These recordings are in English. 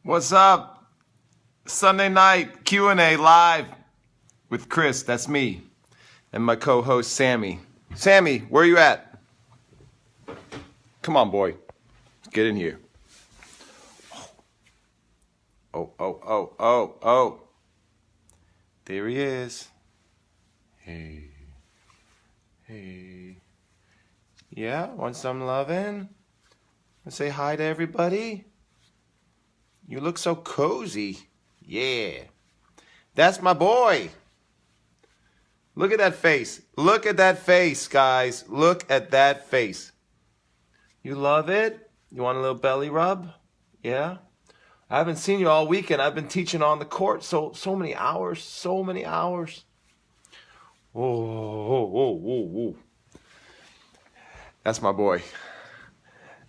What's up? Sunday night Q&A live with Chris, that's me, and my co-host Sammie. Sammie, where you at? Come on, boy. Get in here. Oh. There he is. Hey. Yeah, want some lovin'? Say hi to everybody. You look so cozy. Yeah. That's my boy. Look at that face. Look at that face, guys. Look at that face. You love it? You want a little belly rub? Yeah? I haven't seen you all weekend. I've been teaching on the court so many hours. Oh. That's my boy.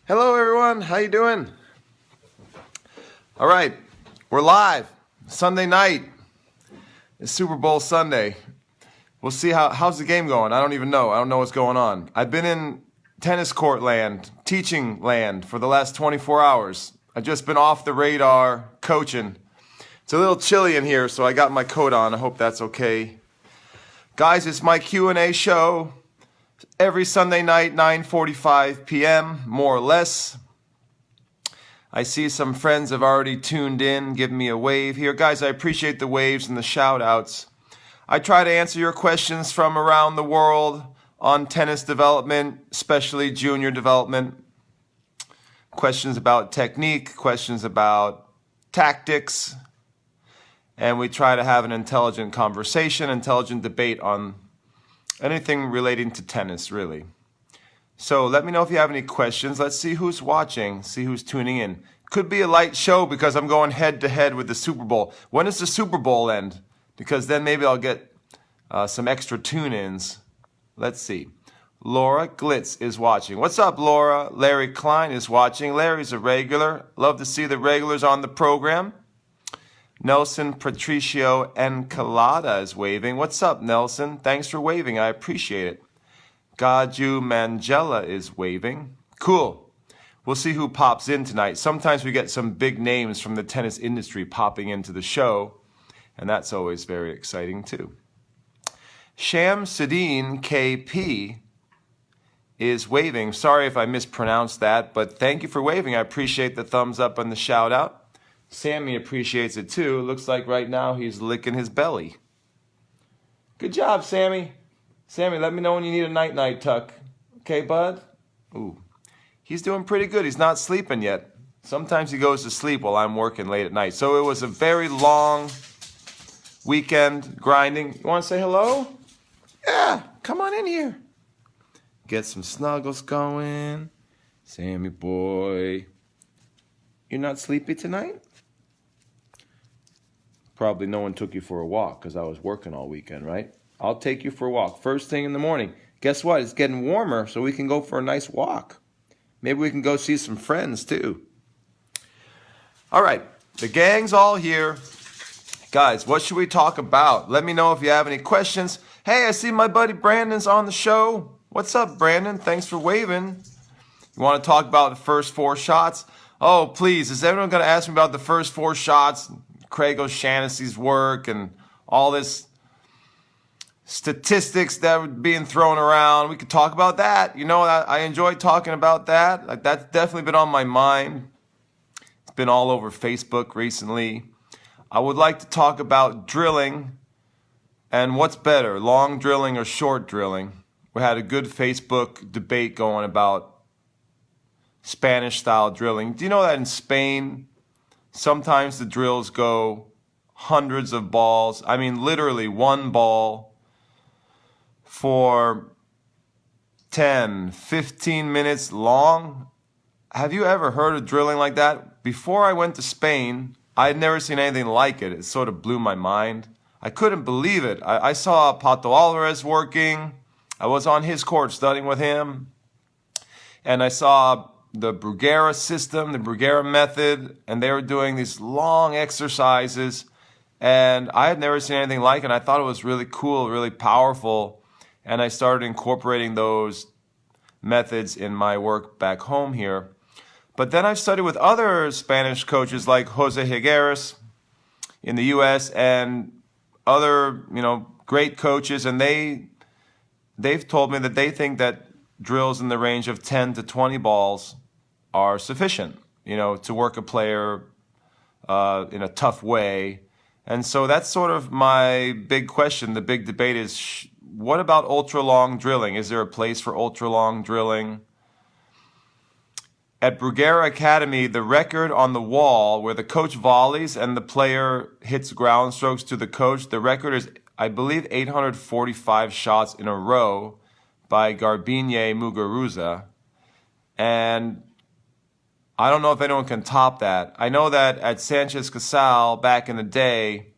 Hello, everyone. How you doing? All right, we're live. Sunday night. It's Super Bowl Sunday. We'll see how's the game going. I don't even know. I don't know what's going on. I've been in tennis court land, teaching land for the last 24 hours. I've just been off the radar coaching. It's a little chilly in here, so I got my coat on. I hope that's okay. Guys, it's my Q&A show every Sunday night, 9:45 p.m., more or less. I see some friends have already tuned in. Give me a wave here. Guys, I appreciate the waves and the shout-outs. I try to answer your questions from around the world on tennis development, especially junior development. Questions about technique, questions about tactics. And we try to have an intelligent conversation, intelligent debate on anything relating to tennis, really. So let me know if you have any questions. Let's see who's watching, see who's tuning in. Could be a light show because I'm going head-to-head with the Super Bowl. When does the Super Bowl end? Because then maybe I'll get some extra tune-ins. Let's see. Laura Glitz is watching. What's up, Laura? Larry Klein is watching. Larry's a regular. Love to see the regulars on the program. Nelson Patricio Encalada is waving. What's up, Nelson? Thanks for waving. I appreciate it. Gaju Mangela is waving. Cool. We'll see who pops in tonight. Sometimes we get some big names from the tennis industry popping into the show, and that's always very exciting too. Shamsuddin KP is waving. Sorry if I mispronounced that, but thank you for waving. I appreciate the thumbs up and the shout out. Sammie appreciates it too. Looks like right now he's licking his belly. Good job, Sammie. Sammie, let me know when you need a night-night tuck. Okay, bud? Ooh. He's doing pretty good. He's not sleeping yet. Sometimes he goes to sleep while I'm working late at night. So it was a very long weekend grinding. You want to say hello? Yeah, come on in here. Get some snuggles going. Sammie boy. You're not sleepy tonight? Probably no one took you for a walk because I was working all weekend, right? I'll take you for a walk first thing in the morning. Guess what? It's getting warmer, so we can go for a nice walk. Maybe we can go see some friends, too. All right. The gang's all here. Guys, what should we talk about? Let me know if you have any questions. Hey, I see my buddy Brandon's on the show. What's up, Brandon? Thanks for waving. You want to talk about the first 4 shots? Oh, please. Is everyone going to ask me about the first 4 shots? Craig O'Shaughnessy's work and all this statistics that were being thrown around. We could talk about that. You know, I enjoy talking about that. Like, that's definitely been on my mind. It's been all over Facebook recently. I would like to talk about drilling and what's better, long drilling or short drilling. We had a good Facebook debate going about Spanish-style drilling. Do you know that in Spain, sometimes the drills go hundreds of balls? I mean, literally one ball for 10, 15 minutes long. Have you ever heard of drilling like that? Before I went to Spain, I had never seen anything like it. It sort of blew my mind. I couldn't believe it. I saw Pato Alvarez working. I was on his court studying with him. And I saw the Bruguera system, the Bruguera method, and they were doing these long exercises. And I had never seen anything like it. And I thought it was really cool, really powerful. And I started incorporating those methods in my work back home here. But then I've studied with other Spanish coaches like Jose Higueras in the U.S. and other, great coaches, and they've told me that they think that drills in the range of 10 to 20 balls are sufficient, to work a player in a tough way. And so that's sort of my big question. The big debate is, what about ultra-long drilling? Is there a place for ultra-long drilling? At Bruguera Academy, the record on the wall where the coach volleys and the player hits ground strokes to the coach, the record is, I believe, 845 shots in a row by Garbine Muguruza. And I don't know if anyone can top that. I know that at Sanchez Casal back in the day,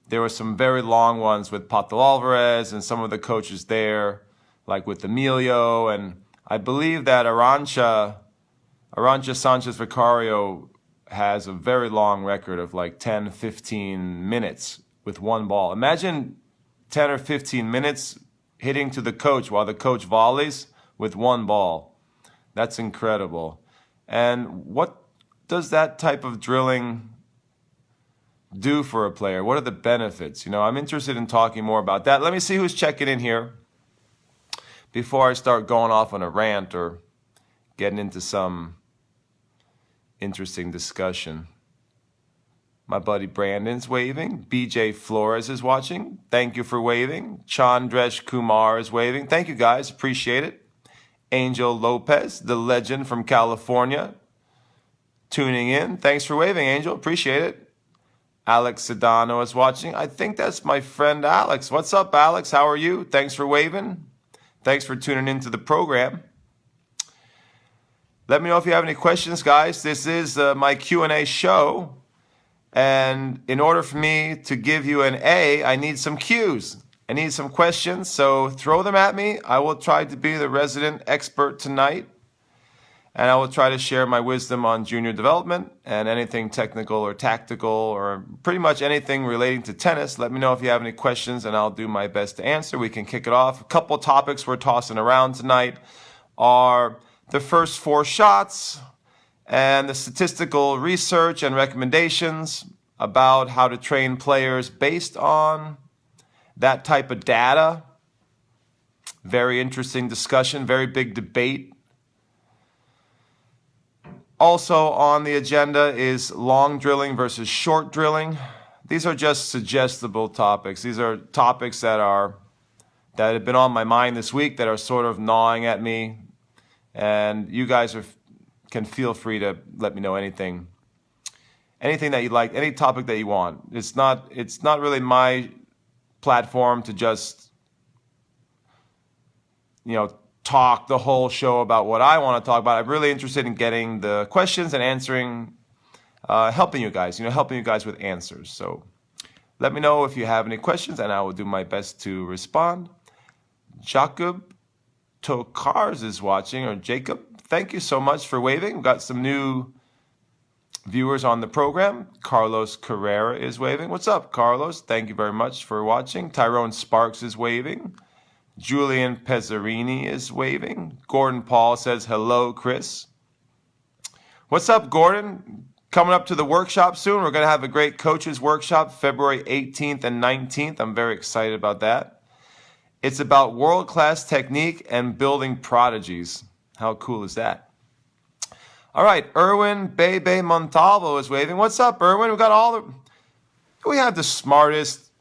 there were some very long ones with Pato Alvarez and some of the coaches there, like with Emilio. And I believe that Arantxa Sanchez Vicario has a very long record of like 10, 15 minutes with one ball. Imagine 10 or 15 minutes hitting to the coach while the coach volleys with one ball. That's incredible. And what does that type of drilling do for a player? What are the benefits? I'm interested in talking more about that. Let me see who's checking in here before I start going off on a rant or getting into some interesting discussion. My buddy Brandon's waving. BJ Flores is watching. Thank you for waving. Chandresh Kumar is waving. Thank you, guys. Appreciate it. Angel Lopez, the legend from California, tuning in. Thanks for waving, Angel. Appreciate it. Alex Sedano is watching. I think that's my friend Alex. What's up, Alex? How are you? Thanks for waving. Thanks for tuning into the program. Let me know if you have any questions, guys. This is my Q&A show. And in order for me to give you an A, I need some Qs. I need some questions, so throw them at me. I will try to be the resident expert tonight. And I will try to share my wisdom on junior development and anything technical or tactical or pretty much anything relating to tennis. Let me know if you have any questions and I'll do my best to answer. We can kick it off. A couple topics we're tossing around tonight are the first 4 shots and the statistical research and recommendations about how to train players based on that type of data. Very interesting discussion, very big debate. Also on the agenda is long drilling versus short drilling. These are just suggestible topics. These are topics that have been on my mind this week that are sort of gnawing at me. And you guys can feel free to let me know anything that you like, any topic that you want. It's not really my platform to just talk the whole show about what I want to talk about. I'm really interested in getting the questions and answering, helping you guys with answers. So let me know if you have any questions and I will do my best to respond. Jacob Tokars is watching, or Jacob, thank you so much for waving. We've got some new viewers on the program. Carlos Carrera is waving. What's up, Carlos? Thank you very much for watching. Tyrone Sparks is waving. Julian Pezzarini is waving. Gordon Paul says, hello, Chris. What's up, Gordon? Coming up to the workshop soon. We're going to have a great coaches workshop February 18th and 19th. I'm very excited about that. It's about world-class technique and building prodigies. How cool is that? All right, Erwin Bebe Montalvo is waving. What's up, Erwin? We have the smartest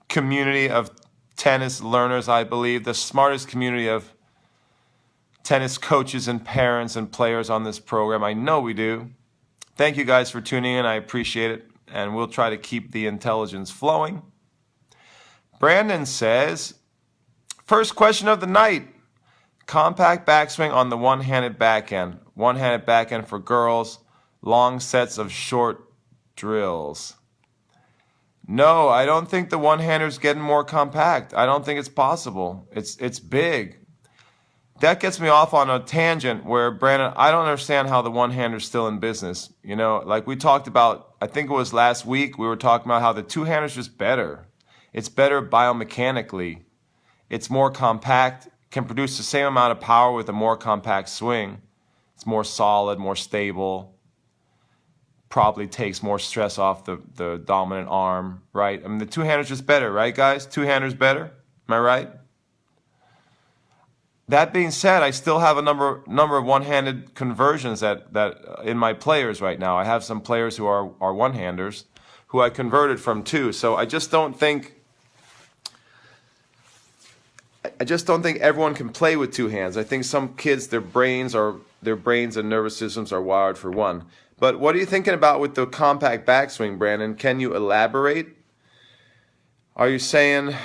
community of tennis learners, I believe, the smartest community of tennis coaches and parents and players on this program. I know we do. Thank you guys for tuning in. I appreciate it, and we'll try to keep the intelligence flowing. Brandon says, first question of the night, compact backswing on the one-handed backhand. One-handed backhand for girls, long sets of short drills. No, I don't think the one-hander's getting more compact. I don't think it's possible. It's big. That gets me off on a tangent where, Brandon, I don't understand how the one-hander's still in business. Like we talked about, I think it was last week, we were talking about how the two-hander's just better. It's better biomechanically. It's more compact, can produce the same amount of power with a more compact swing. It's more solid, more stable. Probably takes more stress off the dominant arm, right? I mean, the two-hander's just better, right, guys? Two-hander's better. Am I right? That being said, I still have a number of one-handed conversions that in my players right now. I have some players who are one-handers who I converted from two. So I just don't think everyone can play with two hands. I think some kids, their brains and nervous systems are wired for one. But what are you thinking about with the compact backswing, Brandon? Can you elaborate? Are you saying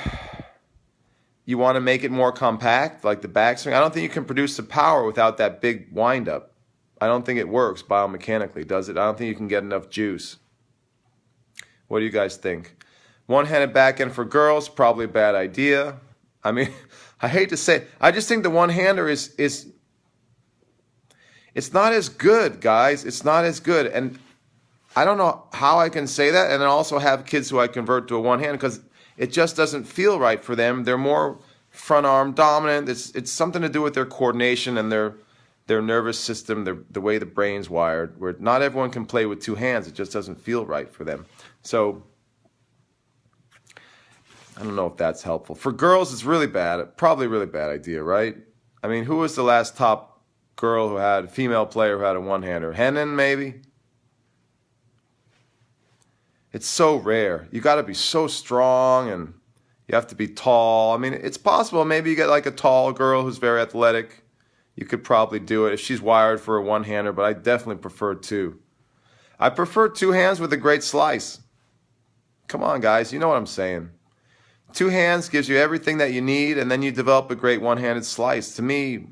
you want to make it more compact, like the backswing? I don't think you can produce the power without that big windup. I don't think it works biomechanically, does it? I don't think you can get enough juice. What do you guys think? One-handed backhand for girls, probably a bad idea. I mean, I hate to say it. I just think the one-hander is it's not as good, guys. It's not as good. And I don't know how I can say that and then also have kids who I convert to a one-hand because it just doesn't feel right for them. They're more front arm dominant. It's something to do with their coordination and their nervous system, the way the brain's wired, where not everyone can play with two hands. It just doesn't feel right for them. So I don't know if that's helpful. For girls, it's really bad. Probably a really bad idea, right? I mean, who was the last top female player who had a one-hander? Henin, maybe? It's so rare. You got to be so strong and you have to be tall. I mean, it's possible. Maybe you get like a tall girl who's very athletic. You could probably do it if she's wired for a one-hander, but I definitely prefer two. I prefer two hands with a great slice. Come on, guys. You know what I'm saying. Two hands gives you everything that you need, and then you develop a great one-handed slice. To me,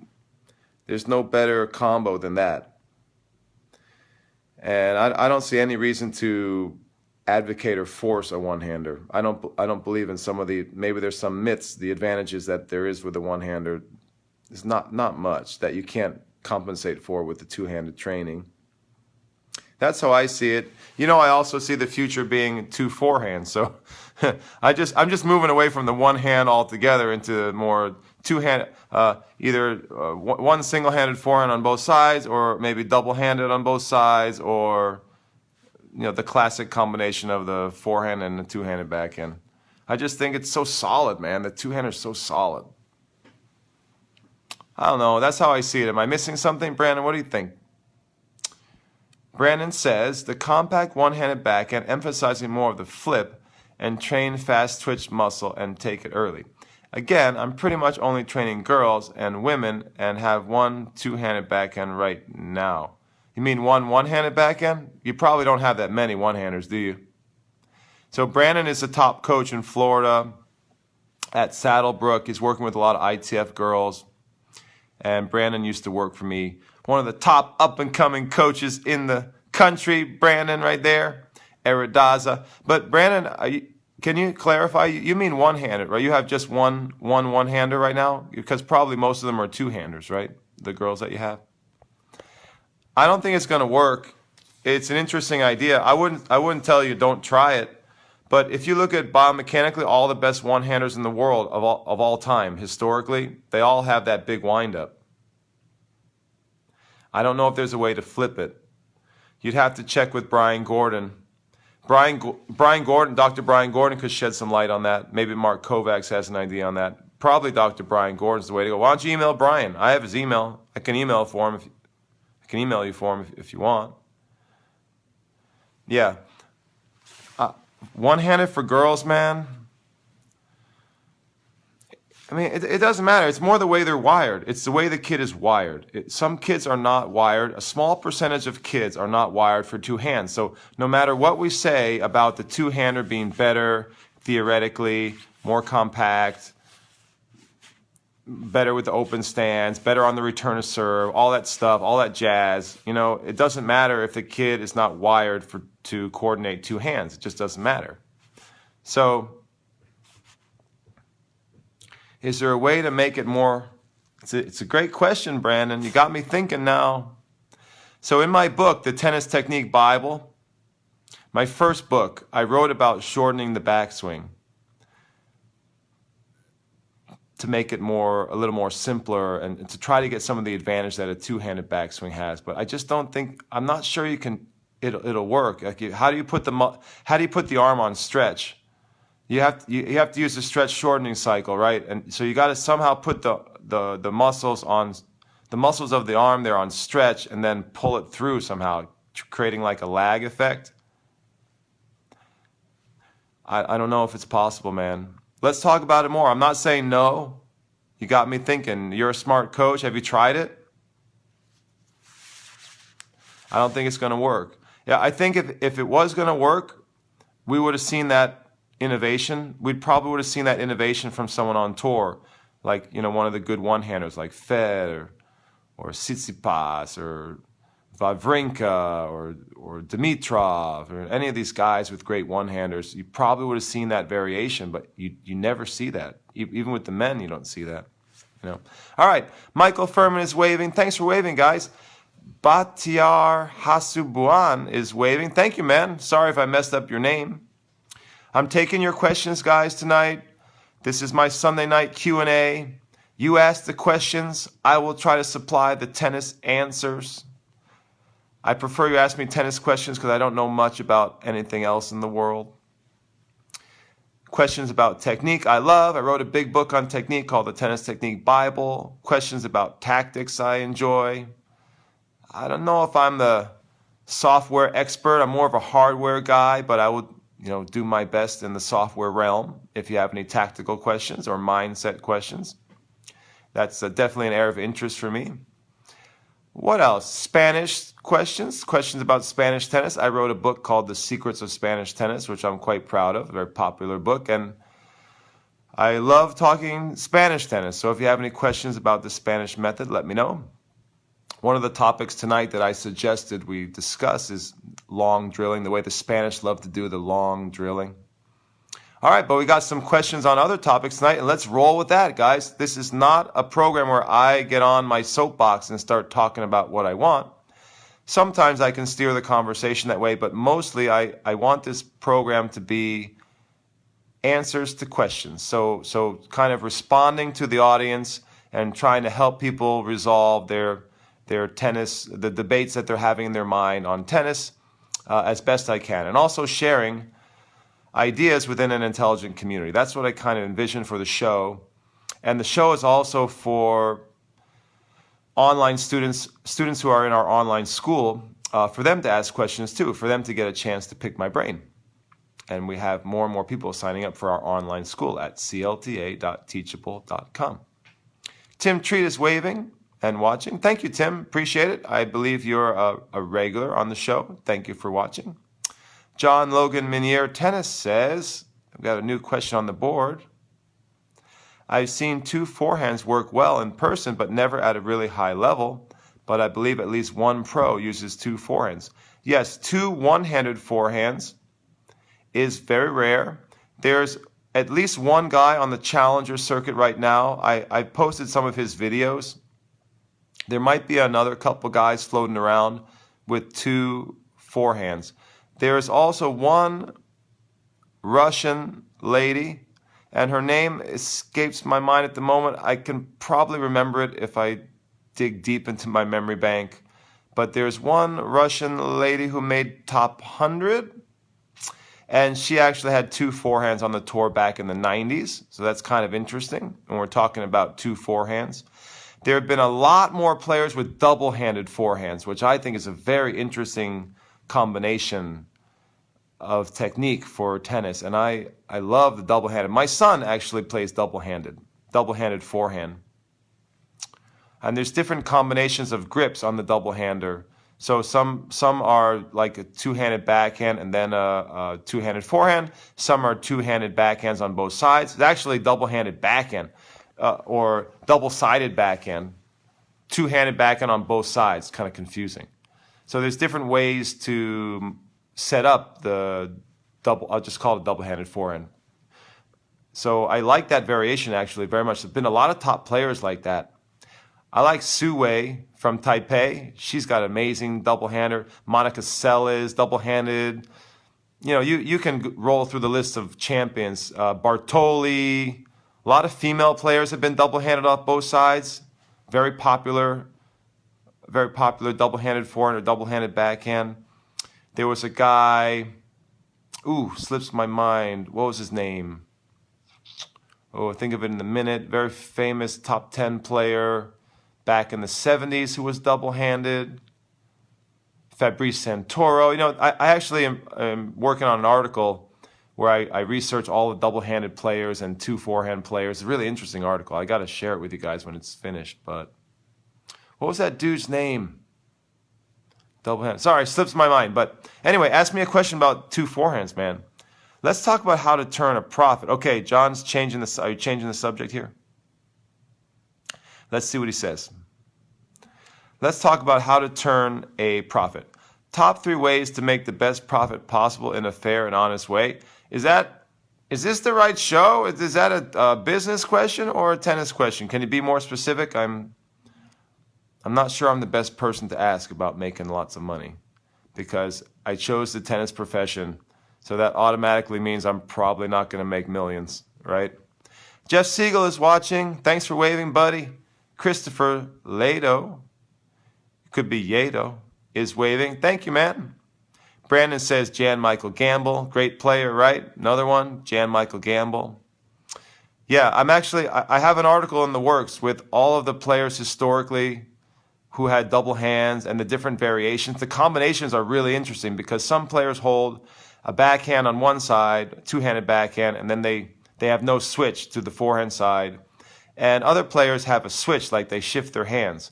there's no better combo than that. And I don't see any reason to advocate or force a one-hander. I don't believe in some of maybe there's some myths, the advantages that there is with a one-hander. There's not much that you can't compensate for with the two-handed training. That's how I see it. You know, I also see the future being two forehands. So I'm just moving away from the one hand altogether into more two-hand, either one single-handed forehand on both sides, or maybe double-handed on both sides, or the classic combination of the forehand and the two-handed backhand. I just think it's so solid, man. The two-hander's so solid. I don't know. That's how I see it. Am I missing something, Brandon? What do you think? Brandon says, the compact one-handed backhand, emphasizing more of the flip and train fast twitch muscle and take it early. Again, I'm pretty much only training girls and women and have one two-handed backhand right now. You mean one-handed backhand? You probably don't have that many one-handers, do you? So Brandon is a top coach in Florida at Saddlebrook. He's working with a lot of ITF girls. And Brandon used to work for me. One of the top up-and-coming coaches in the country, Brandon right there, Arradaza. But Brandon, can you clarify? You mean one-handed, right? You have just one-hander right now? Because probably most of them are two-handers, right? The girls that you have. I don't think it's going to work. It's an interesting idea. I wouldn't tell you don't try it. But if you look at biomechanically, all the best one-handers in the world of all time, historically, they all have that big wind-up. I don't know if there's a way to flip it. You'd have to check with Brian Gordon. Dr. Brian Gordon could shed some light on that. Maybe Mark Kovacs has an idea on that. Probably Dr. Brian Gordon's the way to go. Why don't you email Brian? I have his email. I can email for him. I can email you for him if you want. Yeah. One-handed for girls, man. I mean, it doesn't matter. It's more the way they're wired. It's the way the kid is wired. Some kids are not wired. A small percentage of kids are not wired for two hands. So no matter what we say about the two-hander being better, theoretically, more compact, better with the open stance, better on the return of serve, all that stuff, all that jazz, it doesn't matter if the kid is not wired to coordinate two hands. It just doesn't matter. So is there a way to make it more? It's a great question, Brandon. You got me thinking now. So in my book, The Tennis Technique Bible, my first book, I wrote about shortening the backswing. to make it a little more simpler and to try to get some of the advantage that a two-handed backswing has. But I just don't think, I'm not sure it'll work. Like how do you put the arm on stretch? You have to use the stretch shortening cycle, right? And so you got to somehow put the muscles of the arm there on stretch and then pull it through somehow, creating like a lag effect. I don't know if it's possible, man. Let's talk about it more. I'm not saying no. You got me thinking. You're a smart coach. Have you tried it? I don't think it's going to work. Yeah, I think if it was going to work, we would have seen that innovation. We probably would have seen that innovation from someone on tour, like, you know, one of the good one-handers like Fed or Tsitsipas or Wawrinka or Dimitrov or any of these guys with great one-handers. You probably would have seen that variation, but you never see that. Even with the men, you don't see that. You know. All right, Michael Furman is waving. Thanks for waving, guys. Batiar Hasubuan is waving. Thank you, man. Sorry if I messed up your name. I'm taking your questions, guys, tonight. This is my Sunday night Q&A. You ask the questions. I will try to supply the tennis answers. I prefer you ask me tennis questions because I don't know much about anything else in the world. Questions about technique I love. I wrote a big book on technique called the Tennis Technique Bible. Questions about tactics I enjoy. I don't know if I'm the software expert. I'm more of a hardware guy, but I would, you know, do my best in the software realm. If you have any tactical questions or mindset questions, that's definitely an area of interest for me. What else? Spanish questions about Spanish tennis. I wrote a book called The Secrets of Spanish Tennis, which I'm quite proud of, a very popular book. And I love talking Spanish tennis. So if you have any questions about the Spanish method, let me know. One of the topics tonight that I suggested we discuss is long drilling, the way the Spanish love to do the long drilling. All right, but we got some questions on other topics tonight, and let's roll with that, guys. This is not a program where I get on my soapbox and start talking about what I want. Sometimes I can steer the conversation that way, but mostly I want this program to be answers to questions. So kind of responding to the audience and trying to help people resolve their tennis, the debates that they're having in their mind on tennis as best I can. And also sharing ideas within an intelligent community. That's what I kind of envision for the show. And the show is also for online students who are in our online school, for them to ask questions too, for them to get a chance to pick my brain. And we have more and more people signing up for our online school at clta.teachable.com. Tim Treat is waving and watching. Thank you, Tim. Appreciate it. I believe you're a regular on the show. Thank you for watching. John Logan Minier Tennis says, I've got a new question on the board. I've seen two forehands work well in person, but never at a really high level. But I believe at least one pro uses two forehands. Yes, two one-handed forehands is very rare. There's at least one guy on the challenger circuit right now. I posted some of his videos. There might be another couple guys floating around with two forehands. There's also one Russian lady, and her name escapes my mind at the moment. I can probably remember it if I dig deep into my memory bank. But there's one Russian lady who made top 100, and she actually had two forehands on the tour back in the 90s. So that's kind of interesting when we're talking about two forehands. There have been a lot more players with double-handed forehands, which I think is a very interesting combination of technique for tennis, and I love the double-handed. My son actually plays double-handed forehand. And there's different combinations of grips on the double-hander. So some are like a two-handed backhand and then a two-handed forehand. Some are two-handed backhands on both sides. It's actually double-handed backhand or double-sided backhand. Two-handed backhand on both sides, kind of confusing. So there's different ways to set up the double, I'll just call it double-handed forehand. So I like that variation actually very much. There's been a lot of top players like that. I like Su Wei from Taipei. She's got an amazing double-hander. Monica Seles, double-handed. You know, you can roll through the list of champions. Bartoli, A lot of female players have been double-handed off both sides. Very popular double-handed forehand or double-handed backhand. There was a guy, slips my mind. What was his name? I'll think of it in a minute. Very famous top 10 player back in the 70s who was double-handed. Fabrice Santoro. You know, I actually am working on an article where I research all the double-handed players and 2 forehand players. It's a really interesting article. I got to share it with you guys when it's finished. But what was that dude's name? Double-handed. Sorry, slips my mind. But anyway, ask me a question about 2 forehands, man. Let's talk about how to turn a profit. Okay, John's changing the. Are you changing the subject here? Let's see what he says. Let's talk about how to turn a profit. Top 3 ways to make the best profit possible in a fair and honest way. Is this the right show? Is that a business question or a tennis question? Can you be more specific? I'm not sure I'm the best person to ask about making lots of money because I chose the tennis profession, so that automatically means I'm probably not going to make millions, right? Jeff Siegel is watching. Thanks for waving, buddy. Christopher Lado, could be Yedo, is waving. Thank you, man. Brandon says Jan Michael Gamble, great player, right? Another one, Jan Michael Gamble. Yeah, I have an article in the works with all of the players historically who had double hands and the different variations. The combinations are really interesting because some players hold a backhand on one side, two-handed backhand, and then they have no switch to the forehand side. And other players have a switch, like they shift their hands.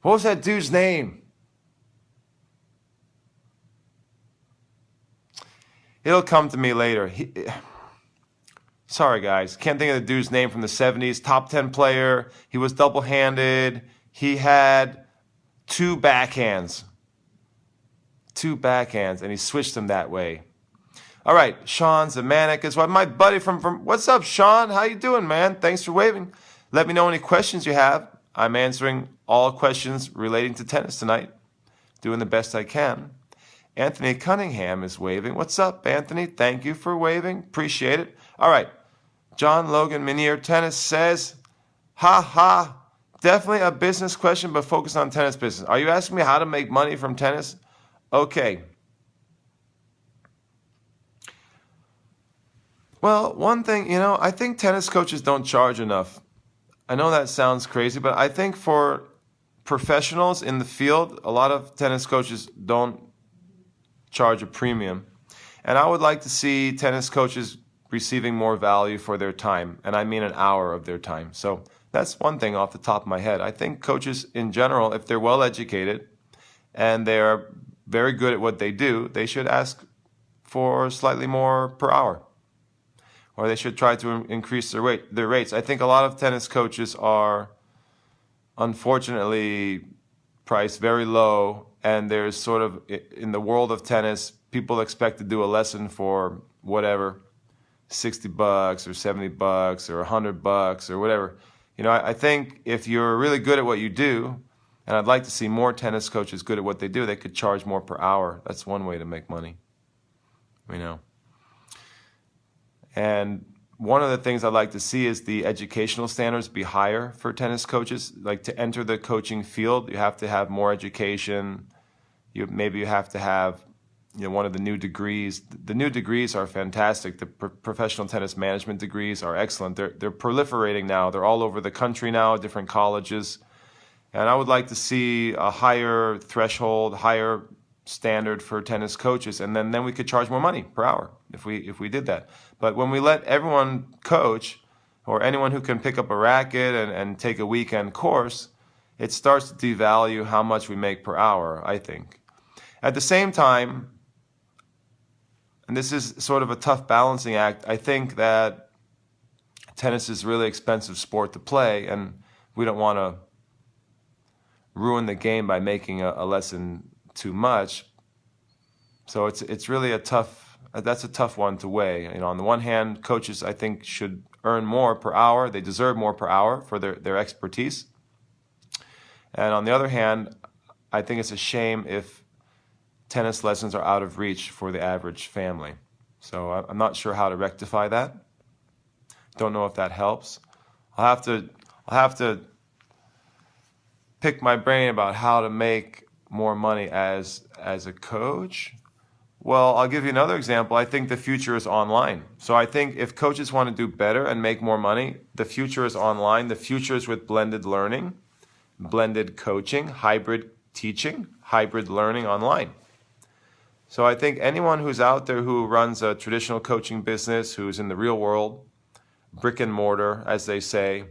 What was that dude's name? It'll come to me later. Sorry, guys. Can't think of the dude's name from the 70s. Top 10 player. He was double-handed. He had 2 backhands. 2 backhands, and he switched them that way. All right, Sean Zamanek is my buddy from. What's up, Sean? How you doing, man? Thanks for waving. Let me know any questions you have. I'm answering all questions relating to tennis tonight. Doing the best I can. Anthony Cunningham is waving. What's up, Anthony? Thank you for waving. Appreciate it. All right. John Logan Minier Tennis says, definitely a business question, but focus on tennis business. Are you asking me how to make money from tennis? Okay. Well, one thing, I think tennis coaches don't charge enough. I know that sounds crazy, but I think for professionals in the field, a lot of tennis coaches don't charge a premium. And I would like to see tennis coaches receiving more value for their time, and I mean an hour of their time. So that's one thing off the top of my head. I think coaches in general, if they're well educated and they're very good at what they do, they should ask for slightly more per hour. Or they should try to increase their rates. I think a lot of tennis coaches are, unfortunately, priced very low, and there's sort of, in the world of tennis, people expect to do a lesson for whatever, $60 or $70 or $100 or whatever. I think if you're really good at what you do, and I'd like to see more tennis coaches good at what they do, they could charge more per hour. That's one way to make money. And one of the things I'd like to see is the educational standards be higher for tennis coaches. Like, to enter the coaching field, you have to have more education. Maybe you have to have one of the new degrees. The new degrees are fantastic. The professional tennis management degrees are excellent. They're proliferating now. They're all over the country now, different colleges. And I would like to see a higher threshold, higher standard for tennis coaches, and then we could charge more money per hour if we did that. But when we let everyone coach, or anyone who can pick up a racket and take a weekend course, it starts to devalue how much we make per hour, I think. At the same time, and this is sort of a tough balancing act, I think that tennis is a really expensive sport to play, and we don't want to ruin the game by making a lesson too much. So it's really that's a tough one to weigh. On the one hand, coaches, I think, should earn more per hour. They deserve more per hour for their expertise. And on the other hand, I think it's a shame if tennis lessons are out of reach for the average family. So I'm not sure how to rectify that. Don't know if that helps. I'll have to pick my brain about how to make more money as a coach. Well, I'll give you another example. I think the future is online. So I think if coaches want to do better and make more money, the future is online. The future is with blended learning, blended coaching, hybrid teaching, hybrid learning online. So I think anyone who's out there who runs a traditional coaching business, who's in the real world, brick and mortar, as they say,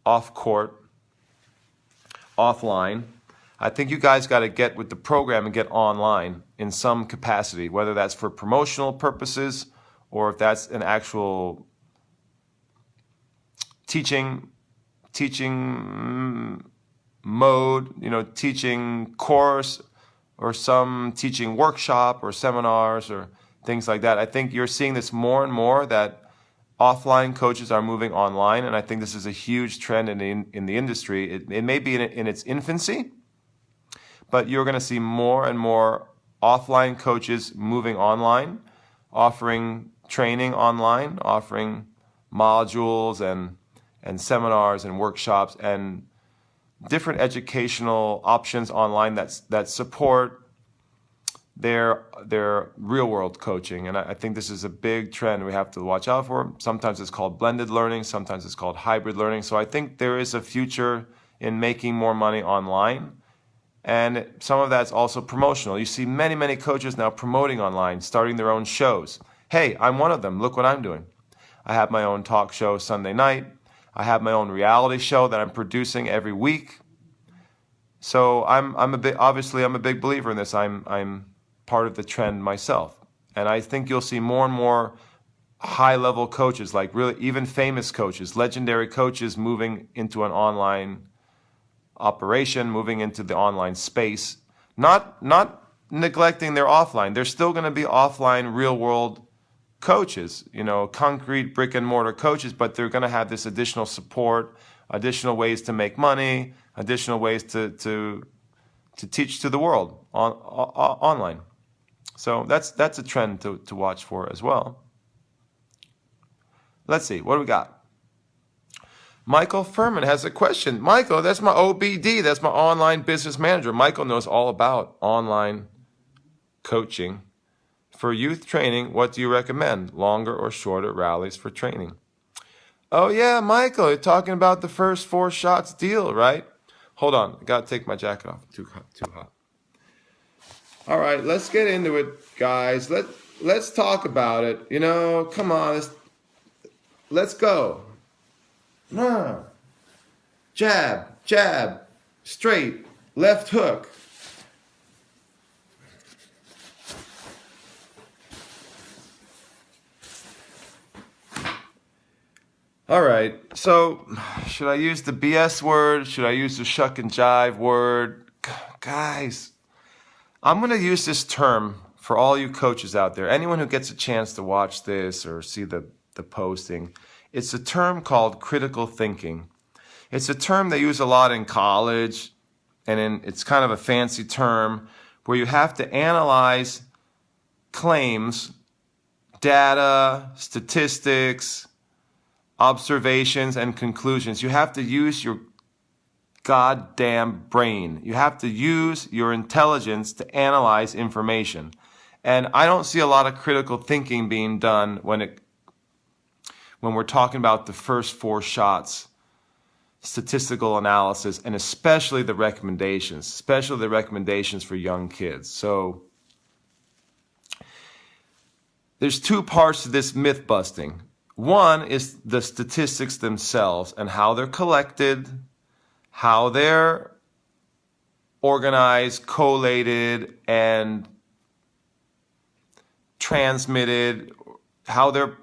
off court, offline, I think you guys got to get with the program and get online in some capacity, whether that's for promotional purposes or if that's an actual teaching mode, teaching course or some teaching workshop or seminars or things like that. I think you're seeing this more and more, that offline coaches are moving online, and I think this is a huge trend in the industry. It may be in its infancy, but you're going to see more and more offline coaches moving online, offering training online, offering modules and seminars and workshops and different educational options online that support their real world coaching. And I think this is a big trend we have to watch out for. Sometimes it's called blended learning, sometimes it's called hybrid learning. So I think there is a future in making more money online. And some of that's also promotional. You see many, many coaches now promoting online, starting their own shows. Hey, I'm one of them. Look what I'm doing. I have my own talk show Sunday night. I have my own reality show that I'm producing every week. So I'm a big believer in this. I'm part of the trend myself. And I think you'll see more and more high-level coaches, like really even famous coaches, legendary coaches moving into an online operation, moving into the online space, not neglecting their offline. They're still going to be offline real world coaches, concrete brick and mortar coaches, but they're going to have this additional support, additional ways to make money, additional ways to teach to the world online. So that's a trend to watch for as well. Let's see, what do we got? Michael Furman has a question. Michael, that's my OBD. That's my online business manager. Michael knows all about online coaching. For youth training, what do you recommend? Longer or shorter rallies for training? Oh, yeah, Michael, you're talking about the first 4 shots deal, right? Hold on. I got to take my jacket off. Too hot. All right, let's get into it, guys. Let's talk about it. Come on. Let's go. Jab, straight, left hook. All right, so should I use the BS word? Should I use the shuck and jive word? Guys, I'm going to use this term for all you coaches out there. Anyone who gets a chance to watch this or see the posting. It's a term called critical thinking. It's a term they use a lot in college, and it's kind of a fancy term where you have to analyze claims, data, statistics, observations, and conclusions. You have to use your goddamn brain. You have to use your intelligence to analyze information. And I don't see a lot of critical thinking being done when we're talking about the first 4 shots, statistical analysis, and especially the recommendations for young kids. So there's 2 parts to this myth busting. One is the statistics themselves and how they're collected, how they're organized, collated, and transmitted, how they're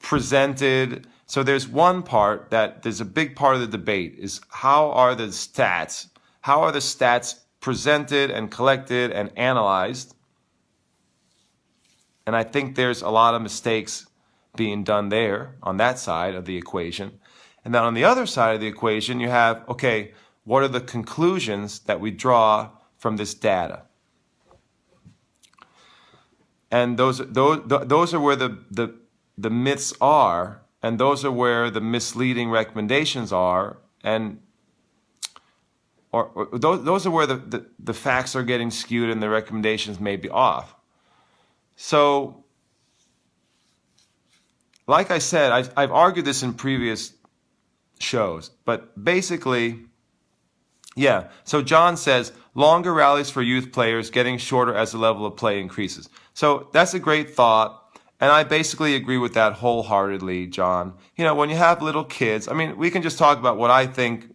presented. So there's one part there's a big part of the debate is how are the stats presented and collected and analyzed. And I think there's a lot of mistakes being done there on that side of the equation. And then on the other side of the equation, you have, okay, what are the conclusions that we draw from this data? And those are where the myths are, and those are where the misleading recommendations are, and or those are where the facts are getting skewed and the recommendations may be off. So, like I said, I've argued this in previous shows, but basically, yeah. So John says, longer rallies for youth players, getting shorter as the level of play increases. So that's a great thought. And I basically agree with that wholeheartedly, John. You know, when you have little kids, I mean, we can just talk about what I think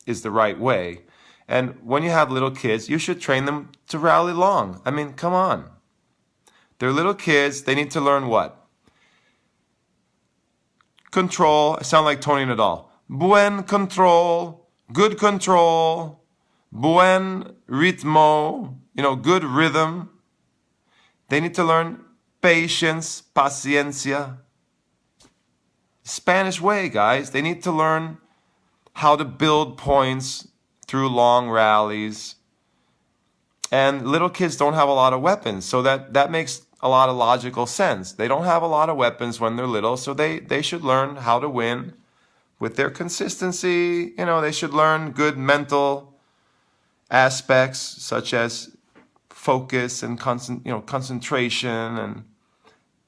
is the right way. And when you have little kids, you should train them to rally long. I mean, come on. They're little kids. They need to learn what? Control. I sound like Tony Nadal. Buen control. Good control. Buen ritmo. You know, good rhythm. They need to learn patience, paciencia. Spanish way, guys. They need to learn how to build points through long rallies. And little kids don't have a lot of weapons, so that makes a lot of logical sense. They don't have a lot of weapons when they're little, so they should learn how to win with their consistency. You know, they should learn good mental aspects such as focus and concentration, and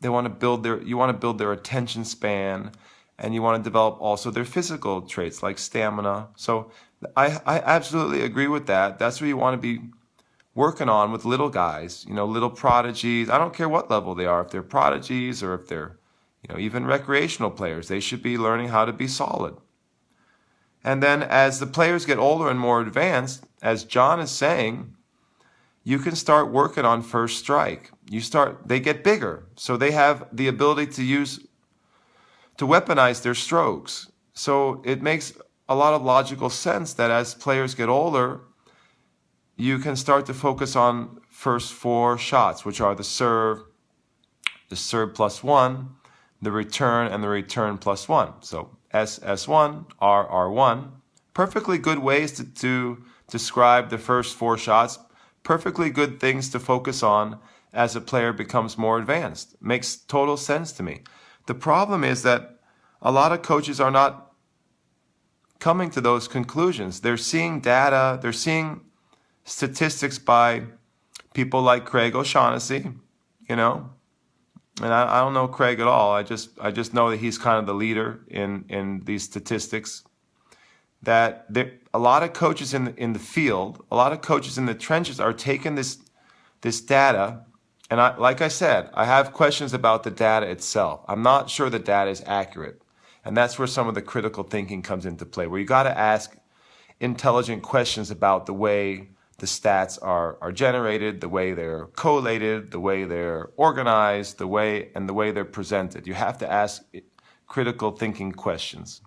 you want to build their attention span, and you want to develop also their physical traits like stamina. So I absolutely agree with that. That's what you want to be working on with little guys, you know, little prodigies. I don't care what level they are, if they're prodigies or if they're, you know, even recreational players. They should be learning how to be solid. And then as the players get older and more advanced, as John is saying, you can start working on first strike. They get bigger, so they have the ability to weaponize their strokes. So it makes a lot of logical sense that as players get older, you can start to focus on first 4 shots, which are the serve +1, the return, and the return +1. So SS1, RR1. Perfectly good ways to describe the first 4 shots. Perfectly good things to focus on as a player becomes more advanced. Makes total sense to me. The problem is that a lot of coaches are not coming to those conclusions. They're seeing data, they're seeing statistics by people like Craig O'Shaughnessy, you know. And I don't know Craig at all. I just know that he's kind of the leader in these statistics. That a lot of coaches in the field, a lot of coaches in the trenches are taking this data, and like I said, I have questions about the data itself. I'm not sure the data is accurate, and that's where some of the critical thinking comes into play, where you got to ask intelligent questions about the way the stats are generated, the way they're collated, the way they're organized, the way they're presented. You have to ask critical thinking questions.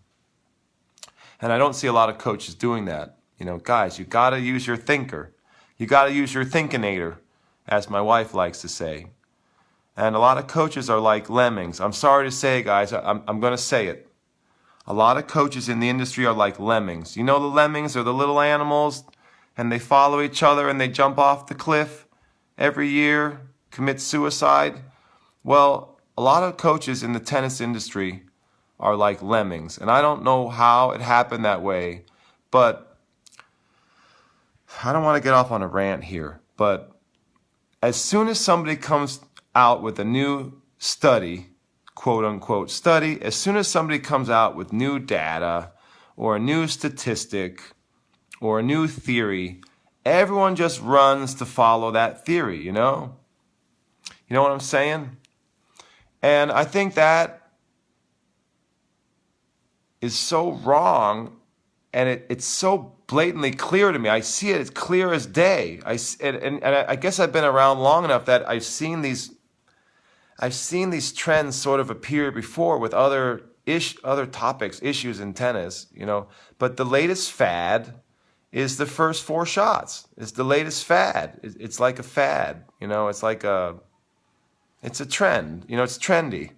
And I don't see a lot of coaches doing that. You know, guys, you got to use your thinker. You got to use your thinkinator, as my wife likes to say. And a lot of coaches are like lemmings. I'm sorry to say, guys, I'm going to say it. A lot of coaches in the industry are like lemmings. You know, the lemmings are the little animals, and they follow each other and they jump off the cliff every year, commit suicide. Well, a lot of coaches in the tennis industry are like lemmings. And I don't know how it happened that way, but I don't want to get off on a rant here. But as soon as somebody comes out with a new study, quote unquote study, as soon as somebody comes out with new data or a new statistic or a new theory, everyone just runs to follow that theory, you know? You know what I'm saying? And I think that is so wrong, and it's so blatantly clear to me. I see it as clear as day. And I guess I've been around long enough that I've seen these trends sort of appear before with other topics, issues in tennis, you know. But the latest fad is the first 4 shots. It's the latest fad. It's like a fad, you know. It's a trend, you know. It's trendy,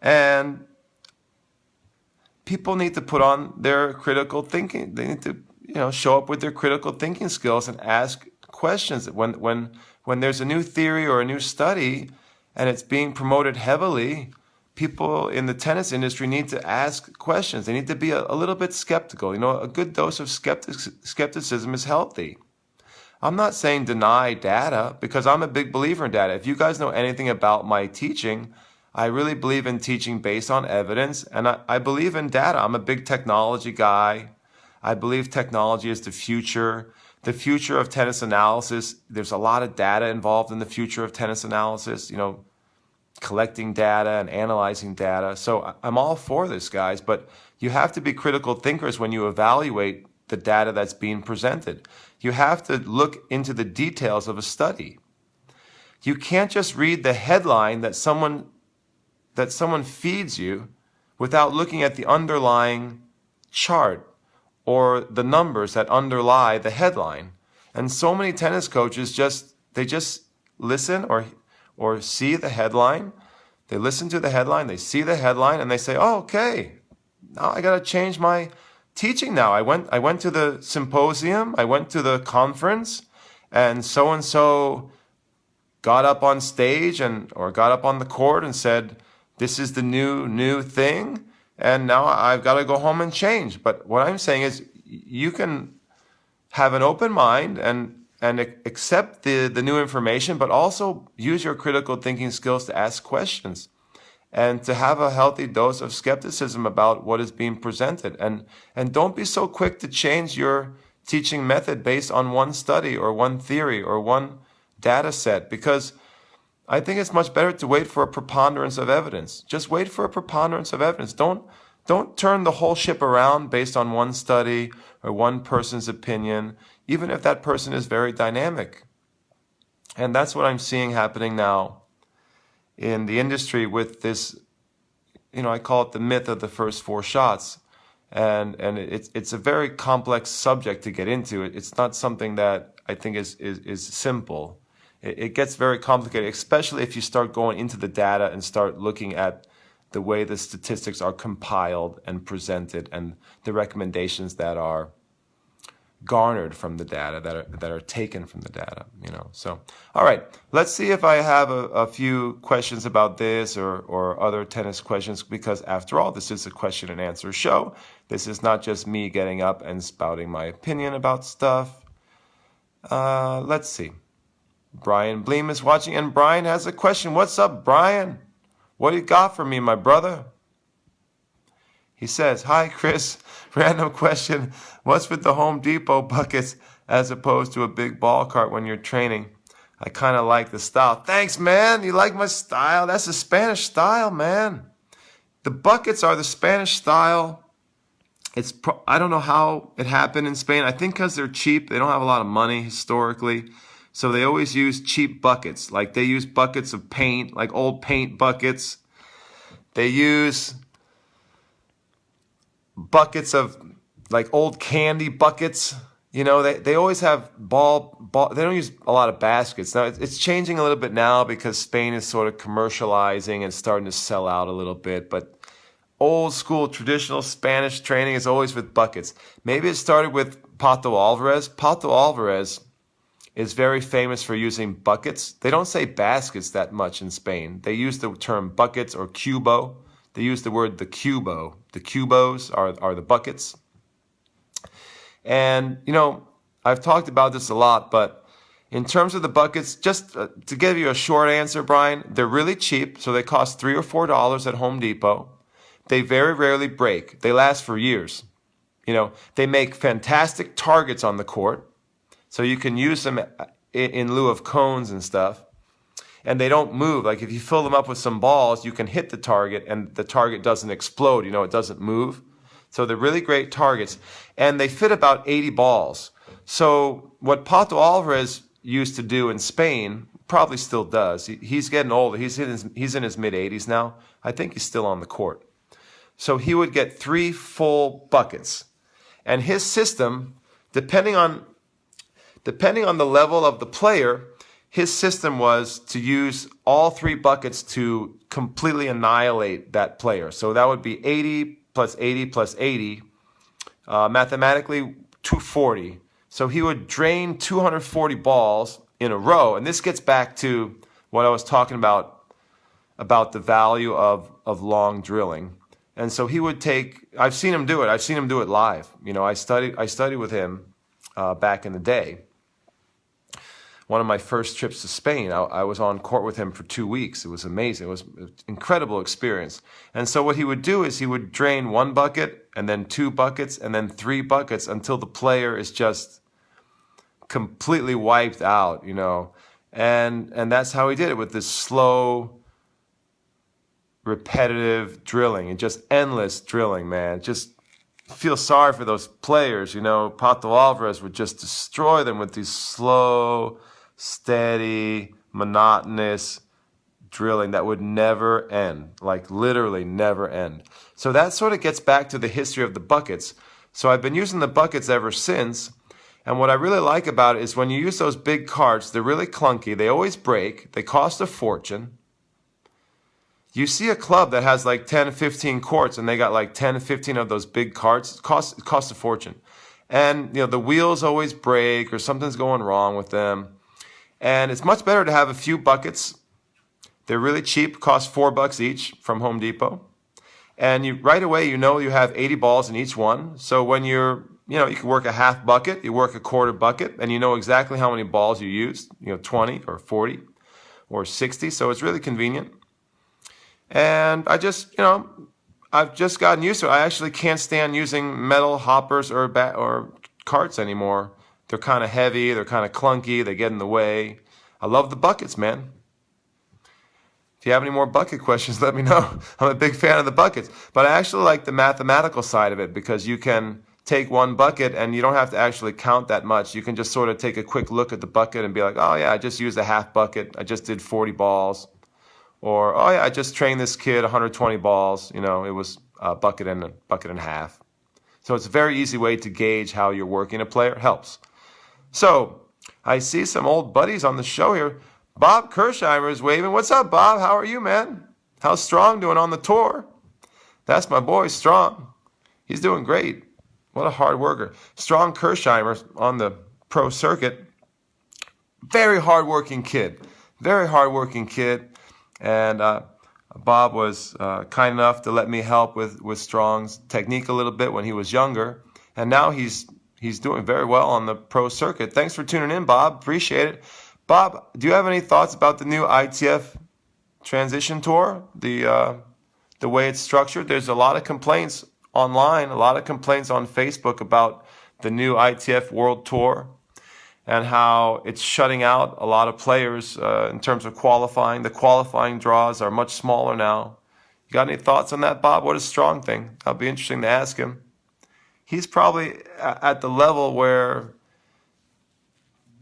and people need to put on their critical thinking. They need to, you know, show up with their critical thinking skills and ask questions. When there's a new theory or a new study and it's being promoted heavily, people in the tennis industry need to ask questions. They need to be a little bit skeptical. You know, a good dose of skepticism is healthy. I'm not saying deny data, because I'm a big believer in data. If you guys know anything about my teaching, I really believe in teaching based on evidence, and I believe in data. I'm a big technology guy. I believe technology is the future of tennis analysis. There's a lot of data involved in the future of tennis analysis, you know, collecting data and analyzing data. So I'm all for this, guys, but you have to be critical thinkers when you evaluate the data that's being presented. You have to look into the details of a study. You can't just read the headline that someone feeds you without looking at the underlying chart or the numbers that underlie the headline. And so many tennis coaches just listen or see the headline. They listen to the headline, they see the headline, and they say, "Oh, okay, now I got to change my teaching now. I went to the symposium, I went to the conference, and so got up on stage or got up on the court and said, this is the new thing, and now I've got to go home and change." But what I'm saying is, you can have an open mind and accept the new information, but also use your critical thinking skills to ask questions and to have a healthy dose of skepticism about what is being presented. And don't be so quick to change your teaching method based on one study or one theory or one data set, because I think it's much better to wait for a preponderance of evidence. Just wait for a preponderance of evidence. Don't turn the whole ship around based on one study or one person's opinion, even if that person is very dynamic. And that's what I'm seeing happening now in the industry with this, you know, I call it the myth of the first 4 shots. And it's a very complex subject to get into. It's not something that I think is simple. It gets very complicated, especially if you start going into the data and start looking at the way the statistics are compiled and presented and the recommendations that are garnered from the data, that are taken from the data, you know. So, all right, let's see if I have a few questions about this or other tennis questions, because after all, this is a question and answer show. This is not just me getting up and spouting my opinion about stuff. Let's see. Brian Bleem is watching, and Brian has a question. What's up, Brian? What do you got for me, my brother? He says, "Hi, Chris. Random question. What's with the Home Depot buckets as opposed to a big ball cart when you're training? I kind of like the style." Thanks, man. You like my style? That's the Spanish style, man. The buckets are the Spanish style. I don't know how it happened in Spain. I think because they're cheap. They don't have a lot of money historically. So they always use cheap buckets. Like they use buckets of paint, like old paint buckets. They use buckets of like old candy buckets. You know, they always have ball. They don't use a lot of baskets. Now it's changing a little bit now because Spain is sort of commercializing and starting to sell out a little bit. But old school traditional Spanish training is always with buckets. Maybe it started with Pato Alvarez. Pato Alvarez is very famous for using buckets. They don't say baskets that much in Spain. They use the term buckets or cubo. They use the word the cubo. The cubos are the buckets. And, you know, I've talked about this a lot, but in terms of the buckets, just to give you a short answer, Brian, they're really cheap. So they cost $3 or $4 at Home Depot. They very rarely break. They last for years. You know, they make fantastic targets on the court. So you can use them in lieu of cones and stuff. And they don't move. Like if you fill them up with some balls, you can hit the target and the target doesn't explode. You know, it doesn't move. So they're really great targets. And they fit about 80 balls. So what Pato Alvarez used to do in Spain, probably still does. He's getting older. He's in his mid-80s now. I think he's still on the court. So he would get 3 full buckets. And his system, depending on the level of the player, his system was to use all 3 buckets to completely annihilate that player. So that would be 80 plus 80 plus 80, mathematically 240. So he would drain 240 balls in a row. And this gets back to what I was talking about about the value of long drilling. And so he would take, I've seen him do it. I've seen him do it live. You know, I studied with him back in the day. One of my first trips to Spain, I was on court with him for 2 weeks. It was amazing. It was an incredible experience. And so what he would do is he would drain 1 bucket and then 2 buckets and then 3 buckets until the player is just completely wiped out, you know. And that's how he did it, with this slow, repetitive drilling and just endless drilling, man. Just feel sorry for those players, you know. Pato Alvarez would just destroy them with these slow, steady, monotonous drilling that would never end, like literally never end. So that sort of gets back to the history of the buckets. So I've been using the buckets ever since. And what I really like about it is when you use those big carts, they're really clunky. They always break. They cost a fortune. You see a club that has like 10, 15 courts and they got like 10, 15 of those big carts. It costs a fortune. And, you know, the wheels always break or something's going wrong with them. And it's much better to have a few buckets. They're really cheap, cost $4 each from Home Depot. And you right away, you know you have 80 balls in each one. So when you can work a half bucket, you work a quarter bucket, and you know exactly how many balls you used, 20 or 40 or 60. So it's really convenient. And I've just gotten used to it. I actually can't stand using metal hoppers or carts anymore. They're kind of heavy. They're kind of clunky. They get in the way. I love the buckets, man. If you have any more bucket questions, let me know. I'm a big fan of the buckets. But I actually like the mathematical side of it because you can take 1 bucket and you don't have to actually count that much. You can just sort of take a quick look at the bucket and be like, oh, yeah, I just used a half bucket. I just did 40 balls. Or, oh, yeah, I just trained this kid 120 balls. It was a bucket and a half. So it's a very easy way to gauge how you're working a player. It helps. So I see some old buddies on the show here. Bob Kirsheimer is waving. What's up, Bob? How are you, man? How's Strong doing on the tour? That's my boy, Strong. He's doing great. What a hard worker. Strong Kirsheimer on the pro circuit. Very hardworking kid. Very hardworking kid. And Bob was kind enough to let me help with Strong's technique a little bit when he was younger. And now he's doing very well on the pro circuit. Thanks for tuning in, Bob. Appreciate it. Bob, do you have any thoughts about the new ITF transition tour? The way it's structured? There's a lot of complaints online, a lot of complaints on Facebook about the new ITF World Tour and how it's shutting out a lot of players in terms of qualifying. The qualifying draws are much smaller now. You got any thoughts on that, Bob? What does Strong think? That'll be interesting to ask him. He's probably at the level where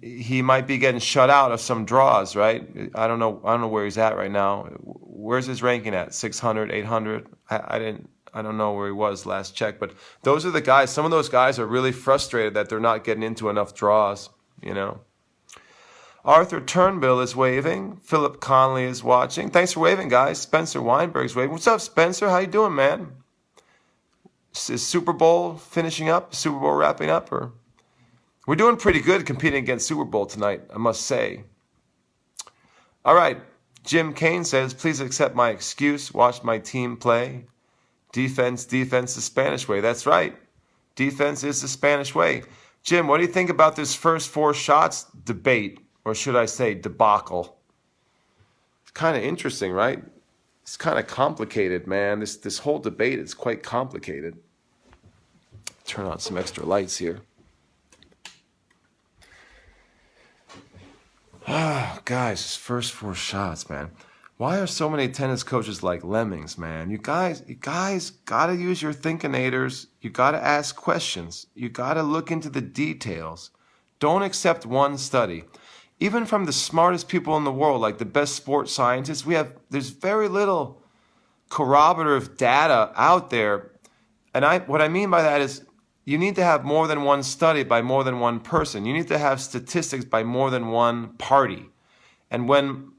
he might be getting shut out of some draws, right? I don't know where he's at right now. Where's his ranking at? 600, 800? I don't know where he was last check, but those are the guys. Some of those guys are really frustrated that they're not getting into enough draws, Arthur Turnbull is waving. Philip Conley is watching. Thanks for waving, guys. Spencer Weinberg's waving. What's up, Spencer? How you doing, man? Is Super Bowl finishing up? Super Bowl wrapping up? Or we're doing pretty good competing against Super Bowl tonight, I must say. All right. Jim Kane says, please accept my excuse. Watch my team play. Defense, the Spanish way. That's right. Defense is the Spanish way. Jim, what do you think about this first 4 shots debate? Or should I say debacle? It's kind of interesting, right? It's kind of complicated, man. This whole debate is quite complicated. Turn on some extra lights here. Ah, guys, his first 4 shots, man. Why are so many tennis coaches like lemmings, man? You guys got to use your thinkinators. You got to ask questions. You got to look into the details. Don't accept one study. Even from the smartest people in the world, like the best sports scientists, there's very little corroborative data out there. And what I mean by that is you need to have more than one study by more than one person. You need to have statistics by more than one party. And when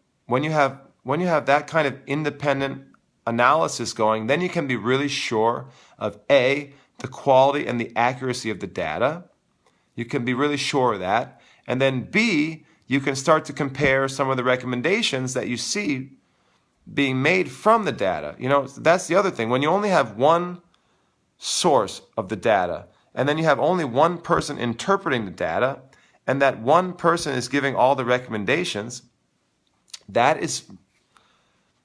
you have that kind of independent analysis going, then you can be really sure of A, the quality and the accuracy of the data. You can be really sure of that. And then B, you can start to compare some of the recommendations that you see being made from the data. You know, that's the other thing. When you only have one source of the data, and then you have only one person interpreting the data, and that one person is giving all the recommendations, that is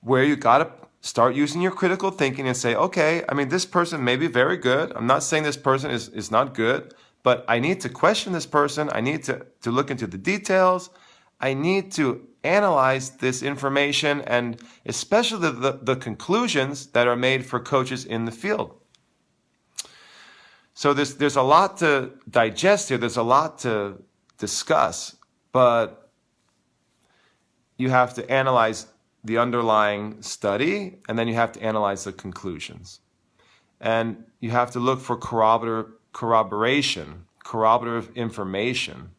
where you got to start using your critical thinking and say, okay, I mean, this person may be very good. I'm not saying this person is not good, but I need to question this person. I need to look into the details. I need to analyze this information, and especially the conclusions that are made for coaches in the field. So there's a lot to digest here. There's a lot to discuss, but you have to analyze the underlying study, and then you have to analyze the conclusions. And you have to look for corroboration, corroborative information.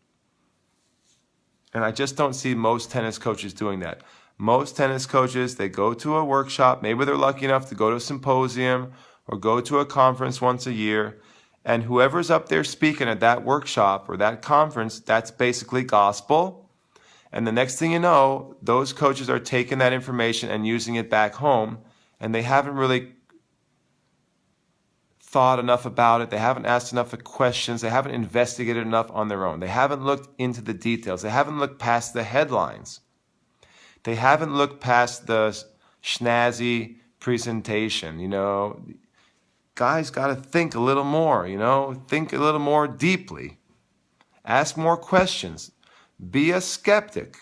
And I just don't see most tennis coaches doing that. Most tennis coaches, they go to a workshop, maybe they're lucky enough to go to a symposium or go to a conference once a year, and whoever's up there speaking at that workshop or that conference, that's basically gospel. And the next thing you know, those coaches are taking that information and using it back home, and they haven't really thought enough about it. They haven't asked enough questions. They haven't investigated enough on their own. They haven't looked into the details. They haven't looked past the headlines. They haven't looked past the snazzy presentation. You know, guys got to think a little more, you know, think a little more deeply. Ask more questions. Be a skeptic.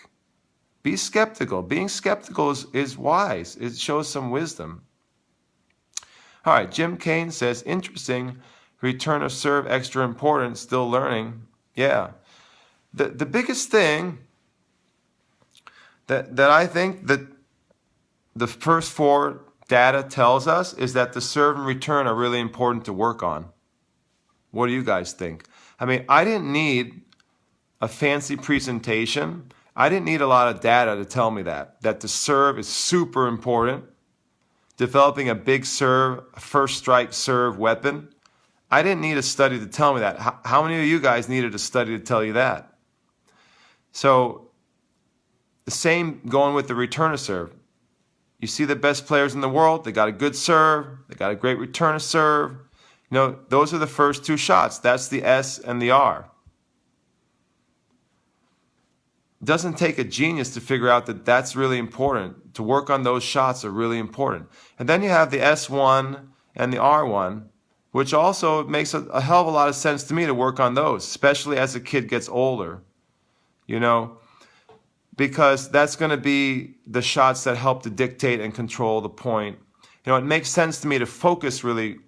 Be skeptical. Being skeptical is wise. It shows some wisdom. All right, Jim Kane says, interesting, return of serve extra important, still learning. Yeah. The biggest thing that I think that the first four data tells us is that the serve and return are really important to work on. What do you guys think? I mean, I didn't need a fancy presentation. I didn't need a lot of data to tell me that the serve is super important. Developing a big serve, first strike serve weapon. I didn't need a study to tell me that. How many of you guys needed a study to tell you that? So the same going with the return of serve. You see the best players in the world, they got a good serve, they got a great return of serve. You know, those are the first two shots. That's the S and the R. It doesn't take a genius to figure out that that's really important. To work on those shots are really important. And then you have the S1 and the R1, which also makes a hell of a lot of sense to me to work on those, especially as a kid gets older, you know, because that's going to be the shots that help to dictate and control the point. You know, it makes sense to me to focus really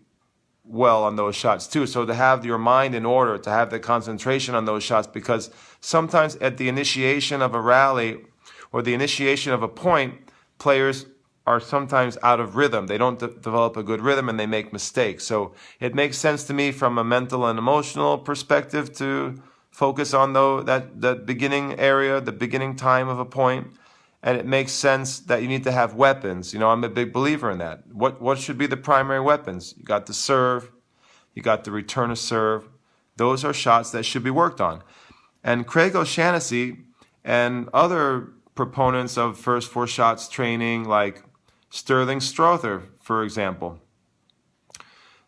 well on those shots too. So to have your mind in order, to have the concentration on those shots, because sometimes at the initiation of a rally or the initiation of a point, players are sometimes out of rhythm. They don't develop a good rhythm and they make mistakes. So it makes sense to me from a mental and emotional perspective to focus on that beginning area, the beginning time of a point. And it makes sense that you need to have weapons. You know, I'm a big believer in that. What should be the primary weapons? You got the serve, you got the return of serve. Those are shots that should be worked on. And Craig O'Shaughnessy and other proponents of first four shots training, like Styrling Strother, for example,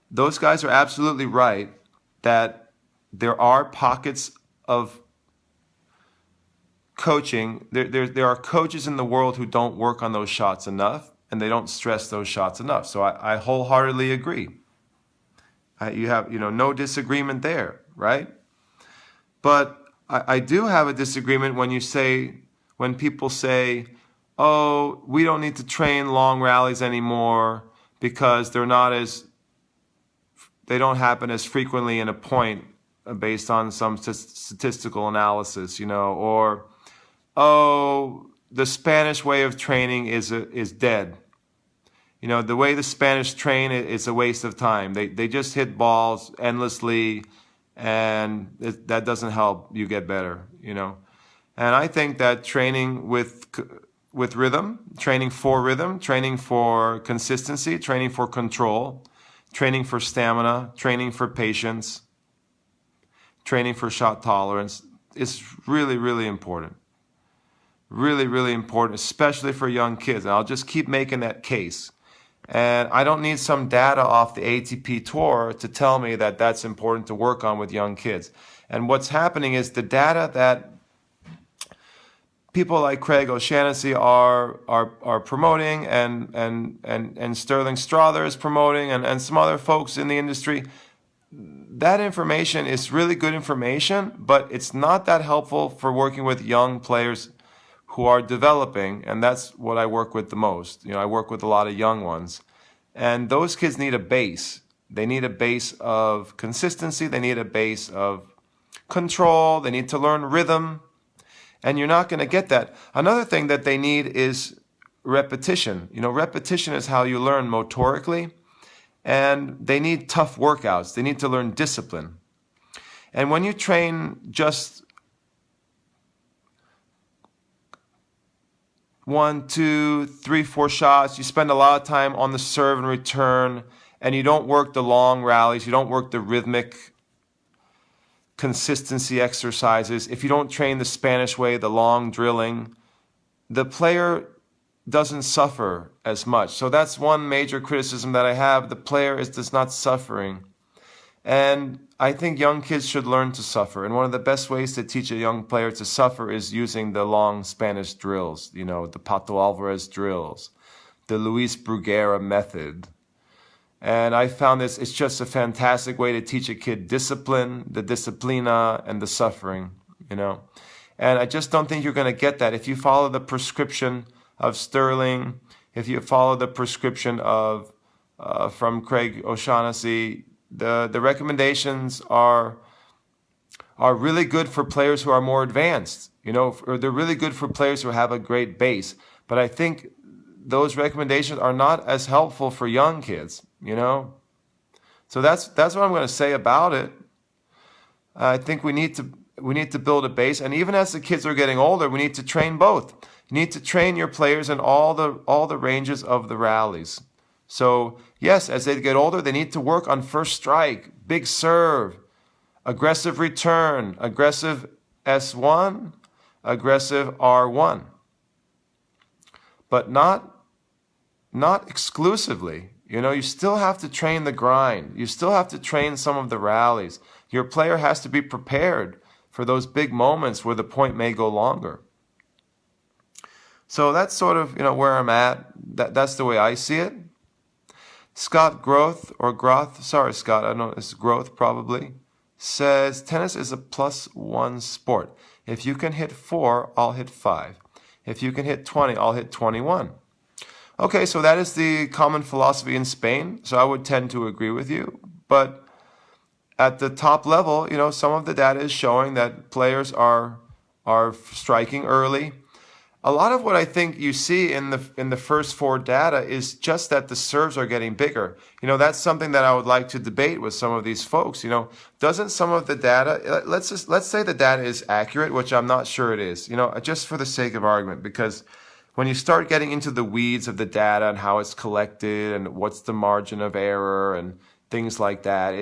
those guys are absolutely right that there are pockets of coaching. There are coaches in the world who don't work on those shots enough, and they don't stress those shots enough. So I wholeheartedly agree. You have, you know, no disagreement there, right? But I do have a disagreement when people say, oh, we don't need to train long rallies anymore because they don't happen as frequently in a point based on some statistical analysis, you know, or, oh, the Spanish way of training is dead. You know, the way the Spanish train is a waste of time. They just hit balls endlessly, and that doesn't help you get better, you know. And I think that training with rhythm, training for consistency, training for control, training for stamina, training for patience, training for shot tolerance is really, really important. really, really important, especially for young kids. And I'll just keep making that case. And I don't need some data off the ATP Tour to tell me that that's important to work on with young kids. And what's happening is the data that people like Craig O'Shaughnessy are promoting, and Styrling Strother is promoting, and some other folks in the industry, that information is really good information, but it's not that helpful for working with young players who are developing, and that's what I work with the most. I work with a lot of young ones, and those kids need a base. They need a base of consistency. They need a base of control. They need to learn rhythm, and you're not going to get that. Another thing that they need is repetition. Repetition is how you learn motorically, and they need tough workouts. They need to learn discipline. And when you train just 1, 2, 3, 4 shots, you spend a lot of time on the serve and return, and you don't work the long rallies, you don't work the rhythmic consistency exercises. If you don't train the Spanish way, the long drilling, the player doesn't suffer as much. So that's one major criticism that I have. The player is just not suffering. And I think young kids should learn to suffer. And one of the best ways to teach a young player to suffer is using the long Spanish drills, the Pato Alvarez drills, the Luis Bruguera method. And I found it's just a fantastic way to teach a kid discipline, the disciplina, and the suffering, And I just don't think you're going to get that if you follow the prescription of Styrling, if you follow the prescription of from Craig O'Shaughnessy. The recommendations are really good for players who are more advanced, or they're really good for players who have a great base. But I think those recommendations are not as helpful for young kids, So that's what I'm going to say about it. I think we need to build a base, and even as the kids are getting older, we need to train both. You need to train your players in all the ranges of the rallies. So yes, as they get older, they need to work on first strike, big serve, aggressive return, aggressive S1, aggressive R1. But not exclusively. You still have to train the grind. You still have to train some of the rallies. Your player has to be prepared for those big moments where the point may go longer. So that's sort of, where I'm at. That's the way I see it. Scott Groth, sorry Scott, I don't know, it's Groth probably, says tennis is a +1 sport. If you can hit 4, I'll hit 5. If you can hit 20, I'll hit 21. Okay, so that is the common philosophy in Spain, so I would tend to agree with you. But at the top level, some of the data is showing that players are striking early. A lot of what I think you see in the first 4 data is just that the serves are getting bigger. That's something that I would like to debate with some of these folks. Doesn't some of the data, let's say the data is accurate, which I'm not sure it is, just for the sake of argument, because when you start getting into the weeds of the data and how it's collected and what's the margin of error and things like that,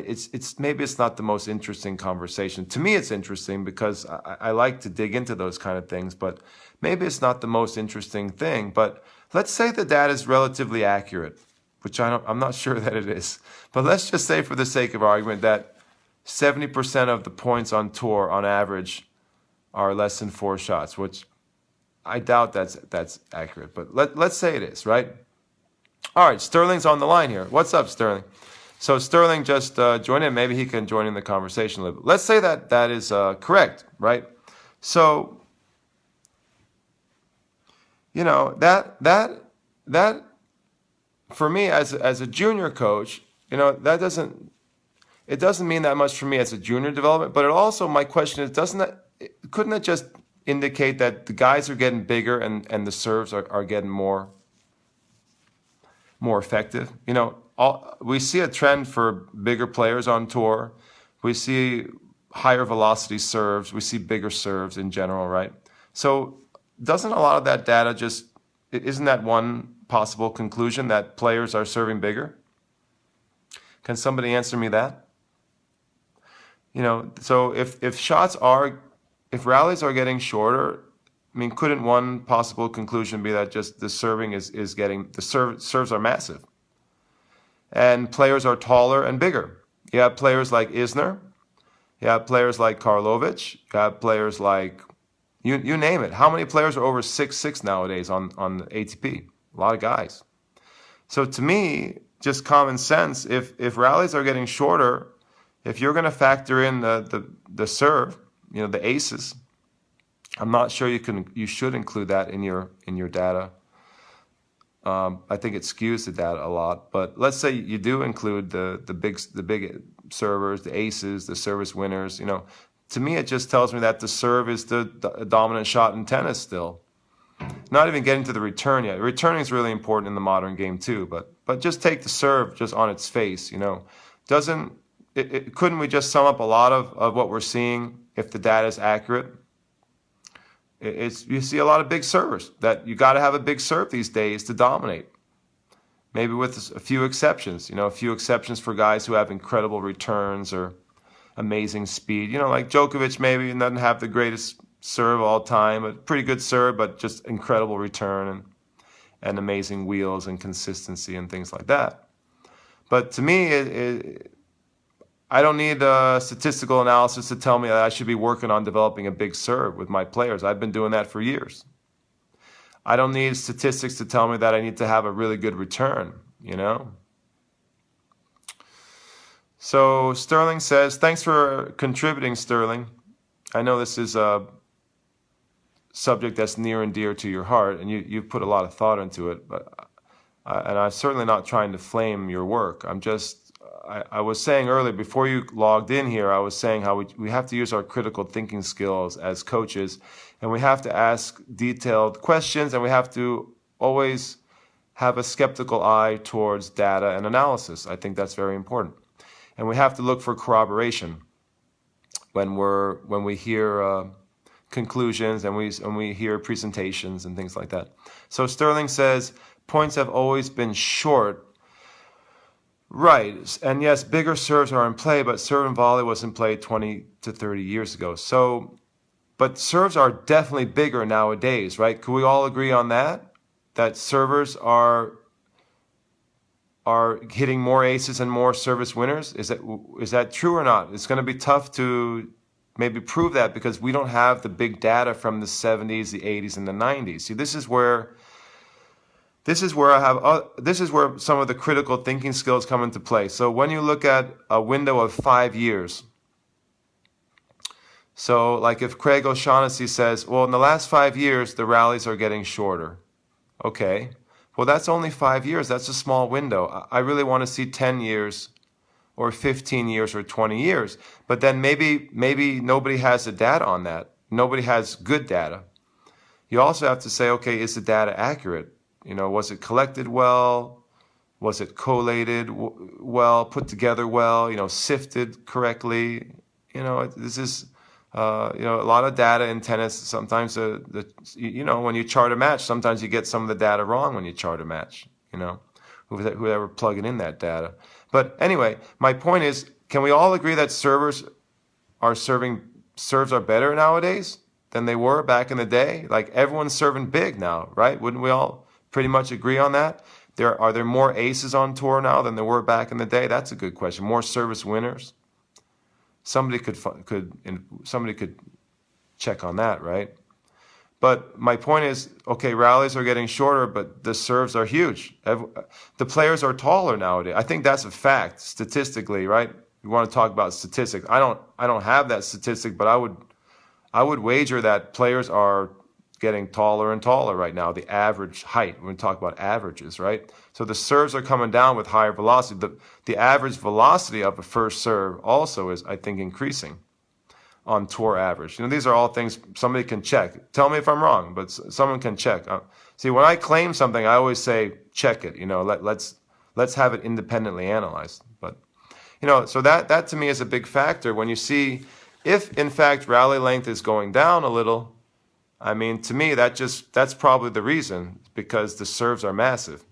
maybe it's not the most interesting conversation. To me, it's interesting because I like to dig into those kind of things, but maybe it's not the most interesting thing. But let's say the data is relatively accurate, which I'm not sure that it is. But let's just say, for the sake of argument, that 70% of the points on tour on average are less than 4 shots, which I doubt that's accurate. But let's say it is, right? All right, Styrling's on the line here. What's up, Styrling? So Styrling just joined in. Maybe he can join in the conversation a little bit. Let's say that is correct, right? So, that for me as a junior coach, that doesn't mean that much for me as a junior development. But it also, my question is, couldn't it just indicate that the guys are getting bigger and the serves are getting more effective? We see a trend for bigger players on tour. We see higher velocity serves. We see bigger serves in general, right? So doesn't a lot of that data isn't that one possible conclusion, that players are serving bigger? Can somebody answer me that? So if rallies are getting shorter, I mean, couldn't one possible conclusion be that just the serving is getting, the serves are massive? And players are taller and bigger. You have players like Isner. You have players like Karlovic. You have players like, you name it. How many players are over 6'6" nowadays on the ATP? A lot of guys. So to me, just common sense, if rallies are getting shorter, if you're going to factor in the serve, the aces, I'm not sure you should include that in your data. I think it skews the data a lot. But let's say you do include the big servers, the aces, the service winners. To me, it just tells me that the serve is the dominant shot in tennis still. Not even getting to the return yet. Returning is really important in the modern game too. But just take the serve just on its face. Couldn't we just sum up a lot of what we're seeing if the data is accurate? You see a lot of big servers that you got to have a big serve these days to dominate. Maybe with a few exceptions, a few exceptions for guys who have incredible returns or amazing speed. Like Djokovic maybe doesn't have the greatest serve all time, but pretty good serve, but just incredible return and amazing wheels and consistency and things like that. But to me, I don't need statistical analysis to tell me that I should be working on developing a big serve with my players. I've been doing that for years. I don't need statistics to tell me that I need to have a really good return, So Styrling says, thanks for contributing, Styrling. I know this is a subject that's near and dear to your heart, and you've put a lot of thought into it. And I'm certainly not trying to flame your work. I was saying earlier, before you logged in here, I was saying how we have to use our critical thinking skills as coaches, and we have to ask detailed questions, and we have to always have a skeptical eye towards data and analysis. I think that's very important. And we have to look for corroboration when we hear conclusions and we hear presentations and things like that. So Styrling says, points have always been short. Right, and yes, bigger serves are in play, but serve and volley was in play 20 to 30 years ago. So, but serves are definitely bigger nowadays, right? Could we all agree on that? That servers are hitting more aces and more service winners? Is that true or not? It's going to be tough to maybe prove that because we don't have the big data from the 70s, the 80s, and the 90s. See, this is where some of the critical thinking skills come into play. So when you look at a window of 5 years, so like if Craig O'Shaughnessy says, well, in the last 5 years, the rallies are getting shorter. Okay, well, that's only 5 years. That's a small window. I really want to see 10 years or 15 years or 20 years. But then maybe nobody has the data on that. Nobody has good data. You also have to say, okay, is the data accurate? Was it collected well? Was it collated well, put together well, sifted correctly? This is, a lot of data in tennis. Sometimes, when you chart a match, sometimes you get some of the data wrong when you chart a match, whoever plugging in that data. But anyway, my point is, can we all agree that serves are better nowadays than they were back in the day? Like everyone's serving big now, right? Wouldn't we all pretty much agree on that? Are there more aces on tour now than there were back in the day? That's a good question. More service winners. Somebody could check on that, right? But my point is, okay, rallies are getting shorter, but the serves are huge. The players are taller nowadays. I think that's a fact statistically, right? You want to talk about statistics. I don't have that statistic, but I would wager that players are getting taller and taller right now, the average height, when we talk about averages, right? So the serves are coming down with higher velocity. The average velocity of a first serve also is, I think, increasing on tour average. These are all things somebody can check. Tell me if I'm wrong, but someone can check. See, when I claim something, I always say, check it, let's have it independently analyzed. But, so that to me is a big factor. When you see, if in fact rally length is going down a little, I mean, to me, that's probably the reason, because the serves are massive.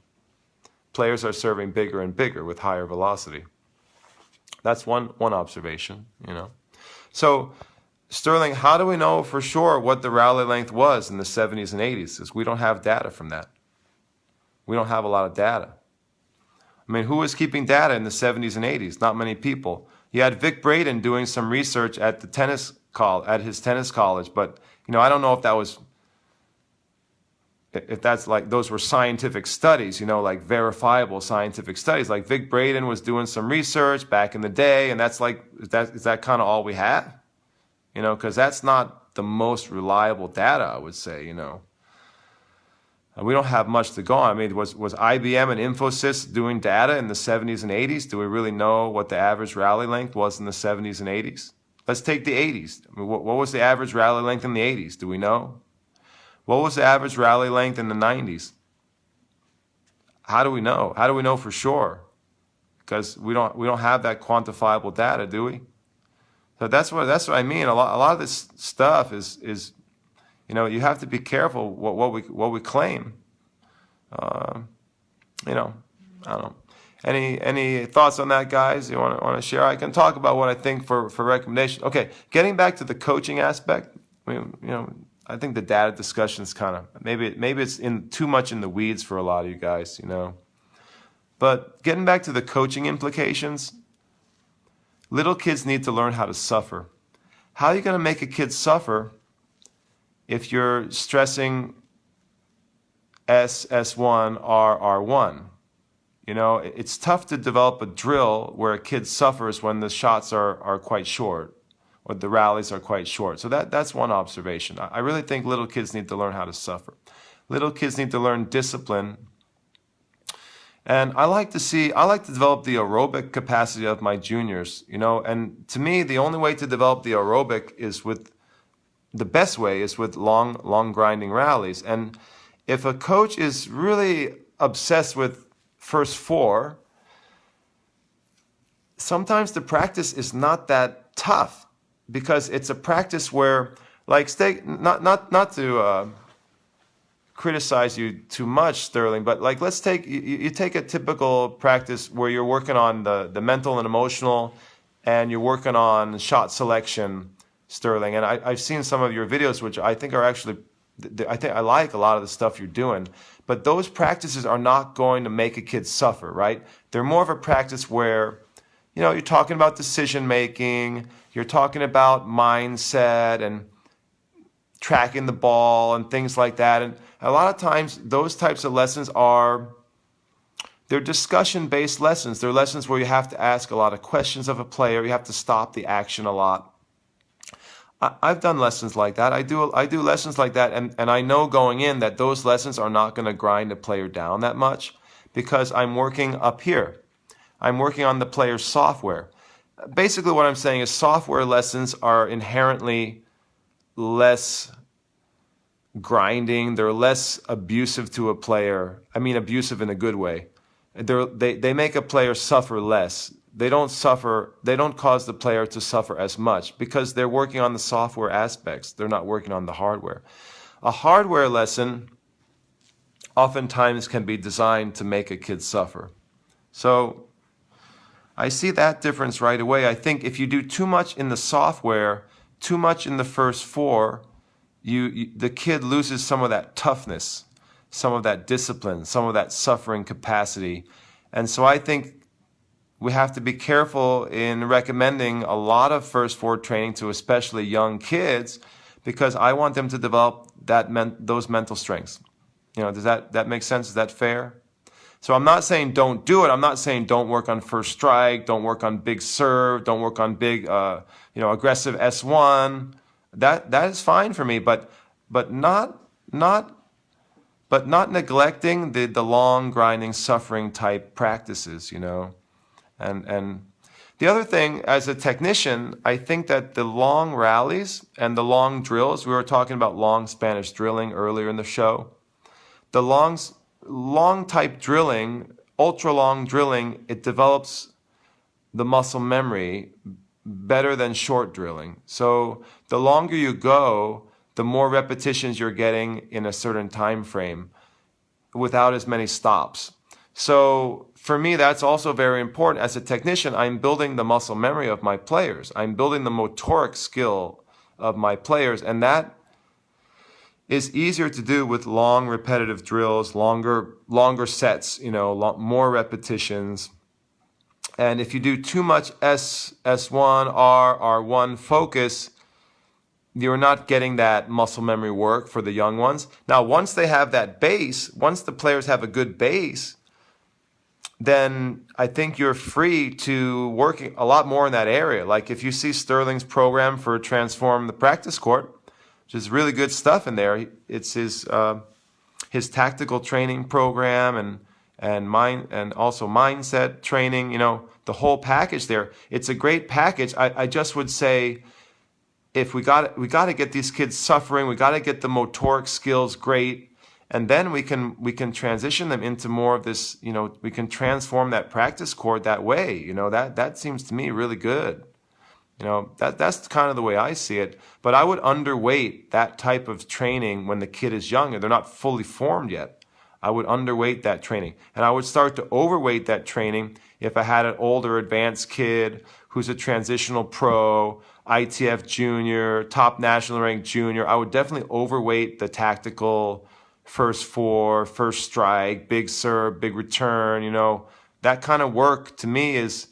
Players are serving bigger and bigger with higher velocity. That's one observation, So Sterling, how do we know for sure what the rally length was in the 70s and 80s? Because we don't have data from that. We don't have a lot of data. I mean, who was keeping data in the 70s and 80s? Not many people. You had Vic Braden doing some research at his tennis college, but I don't know if that's like those were scientific studies, like verifiable scientific studies. Like Vic Braden was doing some research back in the day, and that's like is that kind of all we have? Because that's not the most reliable data, I would say. We don't have much to go on. I mean, was IBM and Infosys doing data in the 70s and 80s? Do we really know what the average rally length was in the 70s and 80s? Let's take the 80s. I mean, what was the average rally length in the 80s? Do we know? What was the average rally length in the 90s? How do we know? How do we know for sure? Because we don't have that quantifiable data, do we? So that's what I mean. A lot of this stuff is you have to be careful what we claim. I don't know. Any thoughts on that, guys? You want to share? I can talk about what I think for recommendation. Okay, getting back to the coaching aspect. I think the data discussion is kind of maybe it's too much in the weeds for a lot of you guys. But getting back to the coaching implications, little kids need to learn how to suffer. How are you going to make a kid suffer if you're stressing S1, R1? It's tough to develop a drill where a kid suffers when the shots are quite short or the rallies are quite short. So that's one observation. I really think little kids need to learn how to suffer. Little kids need to learn discipline. And I like to develop the aerobic capacity of my juniors, and to me, the only way to develop the aerobic the best way is with long grinding rallies. And if a coach is really obsessed with first four, sometimes the practice is not that tough because it's a practice where, like, not to criticize you too much, Styrling, but like let's take you take a typical practice where you're working on the mental and emotional, and you're working on shot selection, Styrling. And I've seen some of your videos, which I think are actually, I think I like a lot of the stuff you're doing. But those practices are not going to make a kid suffer, right? They're more of a practice where, you're talking about decision making, you're talking about mindset and tracking the ball and things like that. And a lot of times those types of lessons they're discussion-based lessons. They're lessons where you have to ask a lot of questions of a player. You have to stop the action a lot. I've done lessons like that. I do lessons like that, and I know going in that those lessons are not going to grind a player down that much because I'm working up here. I'm working on the player's software. Basically what I'm saying is software lessons are inherently less grinding. They're less abusive to a player. I mean abusive in a good way. They make a player suffer less. They don't cause the player to suffer as much because they're working on the software aspects. They're not working on the hardware. A hardware lesson oftentimes can be designed to make a kid suffer. So I see that difference right away. I think if you do too much in the software, too much in the first four, the kid loses some of that toughness, some of that discipline, some of that suffering capacity. And so I think we have to be careful in recommending a lot of first four training to especially young kids because I want them to develop those mental strengths. Does that make sense? Is that fair? So I'm not saying don't do it. I'm not saying don't work on first strike, don't work on big serve, don't work on big, aggressive S1. That is fine for me, but not neglecting the long grinding suffering type practices, And the other thing, as a technician, I think that the long rallies and the long drills, we were talking about long Spanish drilling earlier in the show. The long type drilling, ultra long drilling, it develops the muscle memory better than short drilling. So the longer you go, the more repetitions you're getting in a certain time frame without as many stops. So for me, that's also very important. As a technician, I'm building the muscle memory of my players. I'm building the motoric skill of my players, and that is easier to do with long repetitive drills, longer sets, more repetitions. And if you do too much S1, R1 focus, you're not getting that muscle memory work for the young ones. Now, once they have that base, once the players have a good base, then I think you're free to work a lot more in that area. Like if you see Styrling's program for Transform the Practice Court, which is really good stuff in there. It's his tactical training program and also mindset training. The whole package there. It's a great package. I just would say, if we got to get these kids suffering, we got to get the motoric skills great, and then we can transition them into more of this. We can transform that practice court that way. That seems to me really good. That's kind of the way I see it. But I would underweight that type of training when the kid is young and they're not fully formed yet. I would underweight that training. And I would start to overweight that training if I had an older advanced kid who's a transitional pro, ITF junior, top national ranked junior. I would definitely overweight the tactical first four, first strike, big serve, big return. That kind of work to me is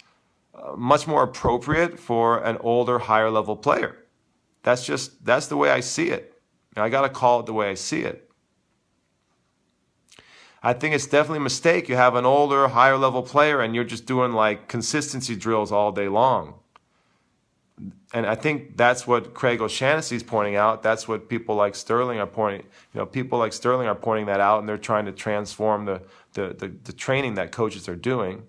much more appropriate for an older, higher level player. That's the way I see it. I got to call it the way I see it. I think it's definitely a mistake. You have an older, higher level player and you're just doing like consistency drills all day long. And I think that's what Craig O'Shaughnessy is pointing out. That's what people like Styrling are pointing. People like Styrling are pointing that out, and they're trying to transform the training that coaches are doing.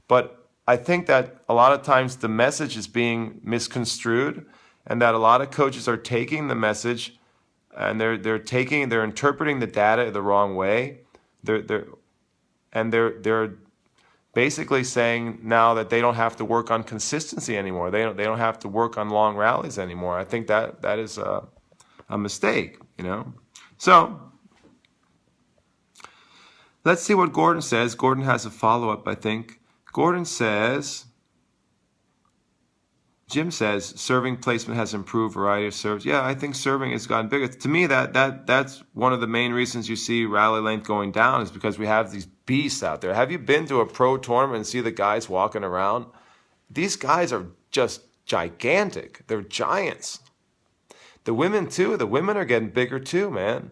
But I think that a lot of times the message is being misconstrued, and that a lot of coaches are taking the message and they're interpreting the data the wrong way. They're basically saying now that they don't have to work on consistency anymore. They don't have to work on long rallies anymore. I think that is a mistake, So let's see what Gordon says. Gordon has a follow-up, I think. Gordon says, Jim says, serving placement has improved, variety of serves. Yeah, I think serving has gotten bigger. To me, that's one of the main reasons you see rally length going down is because we have these beasts out there. Have you been to a pro tournament and see the guys walking around? These guys are just gigantic. They're giants. The women too. The women are getting bigger too, man.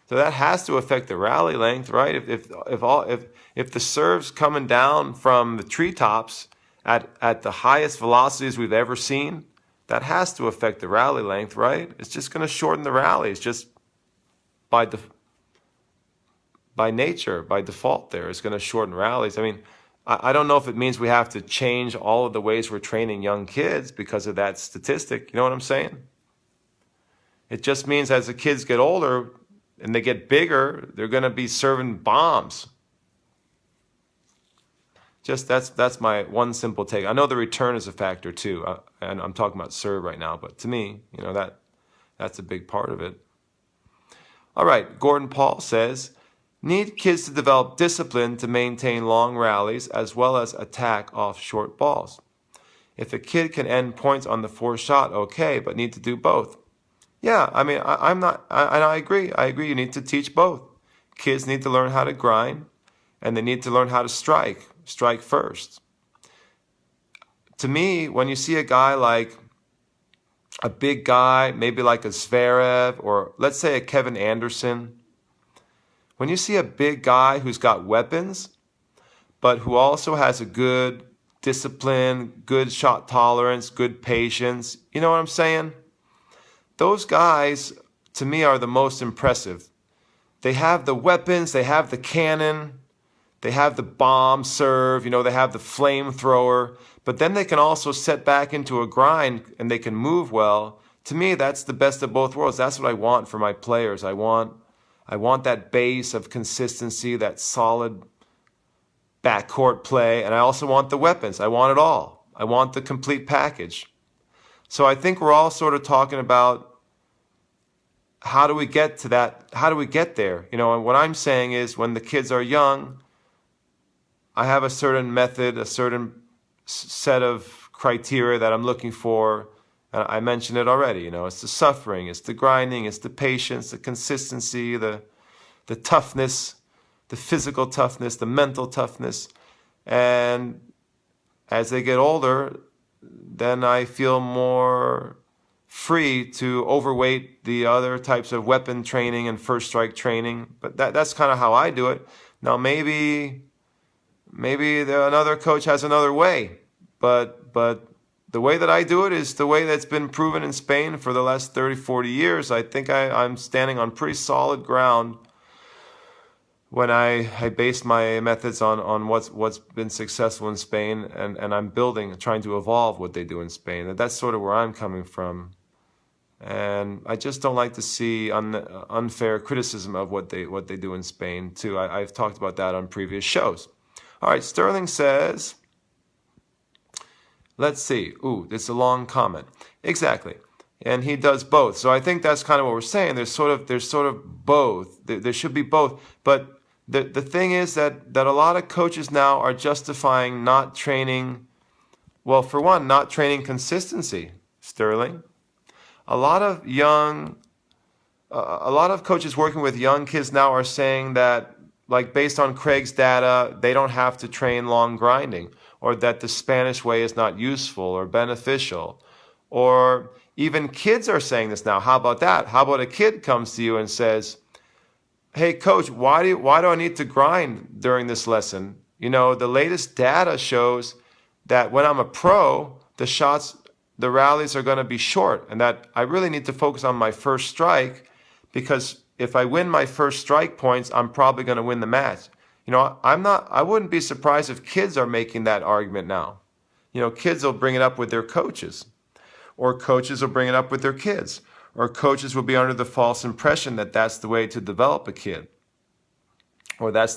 So that has to affect the rally length, right? If the serve's coming down from the treetops at the highest velocities we've ever seen, that has to affect the rally length, right? It's just going to shorten the rally. It's just by nature, by default there, it's going to shorten rallies. I mean, I don't know if it means we have to change all of the ways we're training young kids because of that statistic. You know what I'm saying? It just means as the kids get older and they get bigger, they're going to be serving bombs. Just that's my one simple take. I know the return is a factor too, and I'm talking about serve right now, but to me, that's a big part of it. All right, Gordon Paul says, need kids to develop discipline to maintain long rallies as well as attack off short balls. If a kid can end points on the fourth shot, okay, but need to do both. Yeah, I mean, I agree. I agree. You need to teach both. Kids need to learn how to grind, and they need to learn how to strike first. To me, when you see a guy like a big guy, maybe like a Zverev, or let's say a Kevin Anderson, when you see a big guy who's got weapons, but who also has a good discipline, good shot tolerance, good patience, you know what I'm saying? Those guys, to me, are the most impressive. They have the weapons, they have the cannon, they have the bomb serve, they have the flamethrower, but then they can also set back into a grind and they can move well. To me, that's the best of both worlds. That's what I want for my players. I want that base of consistency, that solid backcourt play, and I also want the weapons. I want it all. I want the complete package. So I think we're all sort of talking about how do we get to that? How do we get there? And what I'm saying is when the kids are young, I have a certain method, a certain set of criteria that I'm looking for And I mentioned it already, it's the suffering, it's the grinding, it's the patience, the consistency, the toughness, the physical toughness, the mental toughness. And as they get older, then I feel more free to overweight the other types of weapon training and first strike training. But that's kind of how I do it. Now maybe another coach has another way, but the way that I do it is the way that's been proven in Spain for the last 30, 40 years. I think I'm standing on pretty solid ground when I base my methods on what's been successful in Spain, and I'm trying to evolve what they do in Spain. That's sort of where I'm coming from. And I just don't like to see unfair criticism of what they do in Spain too. I've talked about that on previous shows. All right, Styrling says, let's see. Ooh, this is a long comment. Exactly. And he does both. So I think that's kind of what we're saying. There's sort of both. There should be both. But the thing is that a lot of coaches now are justifying not training, well, for one, not training consistency, Styrling. A lot of coaches working with young kids now are saying that, like based on Craig's data, they don't have to train long grinding, or that the Spanish way is not useful or beneficial. Or even kids are saying this now. How about that? How about a kid comes to you and says, hey, coach, why do I need to grind during this lesson? The latest data shows that when I'm a pro, the rallies are going to be short, and that I really need to focus on my first strike, because if I win my first strike points, I'm probably going to win the match. I wouldn't be surprised if kids are making that argument now. Kids will bring it up with their coaches, or coaches will bring it up with their kids, or coaches will be under the false impression that that's the way to develop a kid, or that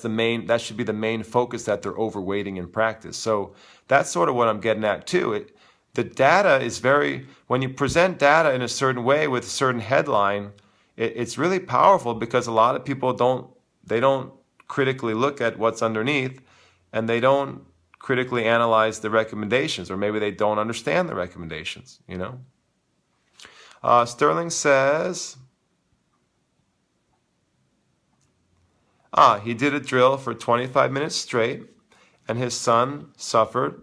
should be the main focus, that they're overweighting in practice. So that's sort of what I'm getting at too. The data is when you present data in a certain way with a certain headline, it's really powerful, because a lot of people don't critically look at what's underneath, and they don't critically analyze the recommendations, or maybe they don't understand the recommendations, Styrling says, he did a drill for 25 minutes straight, and his son suffered.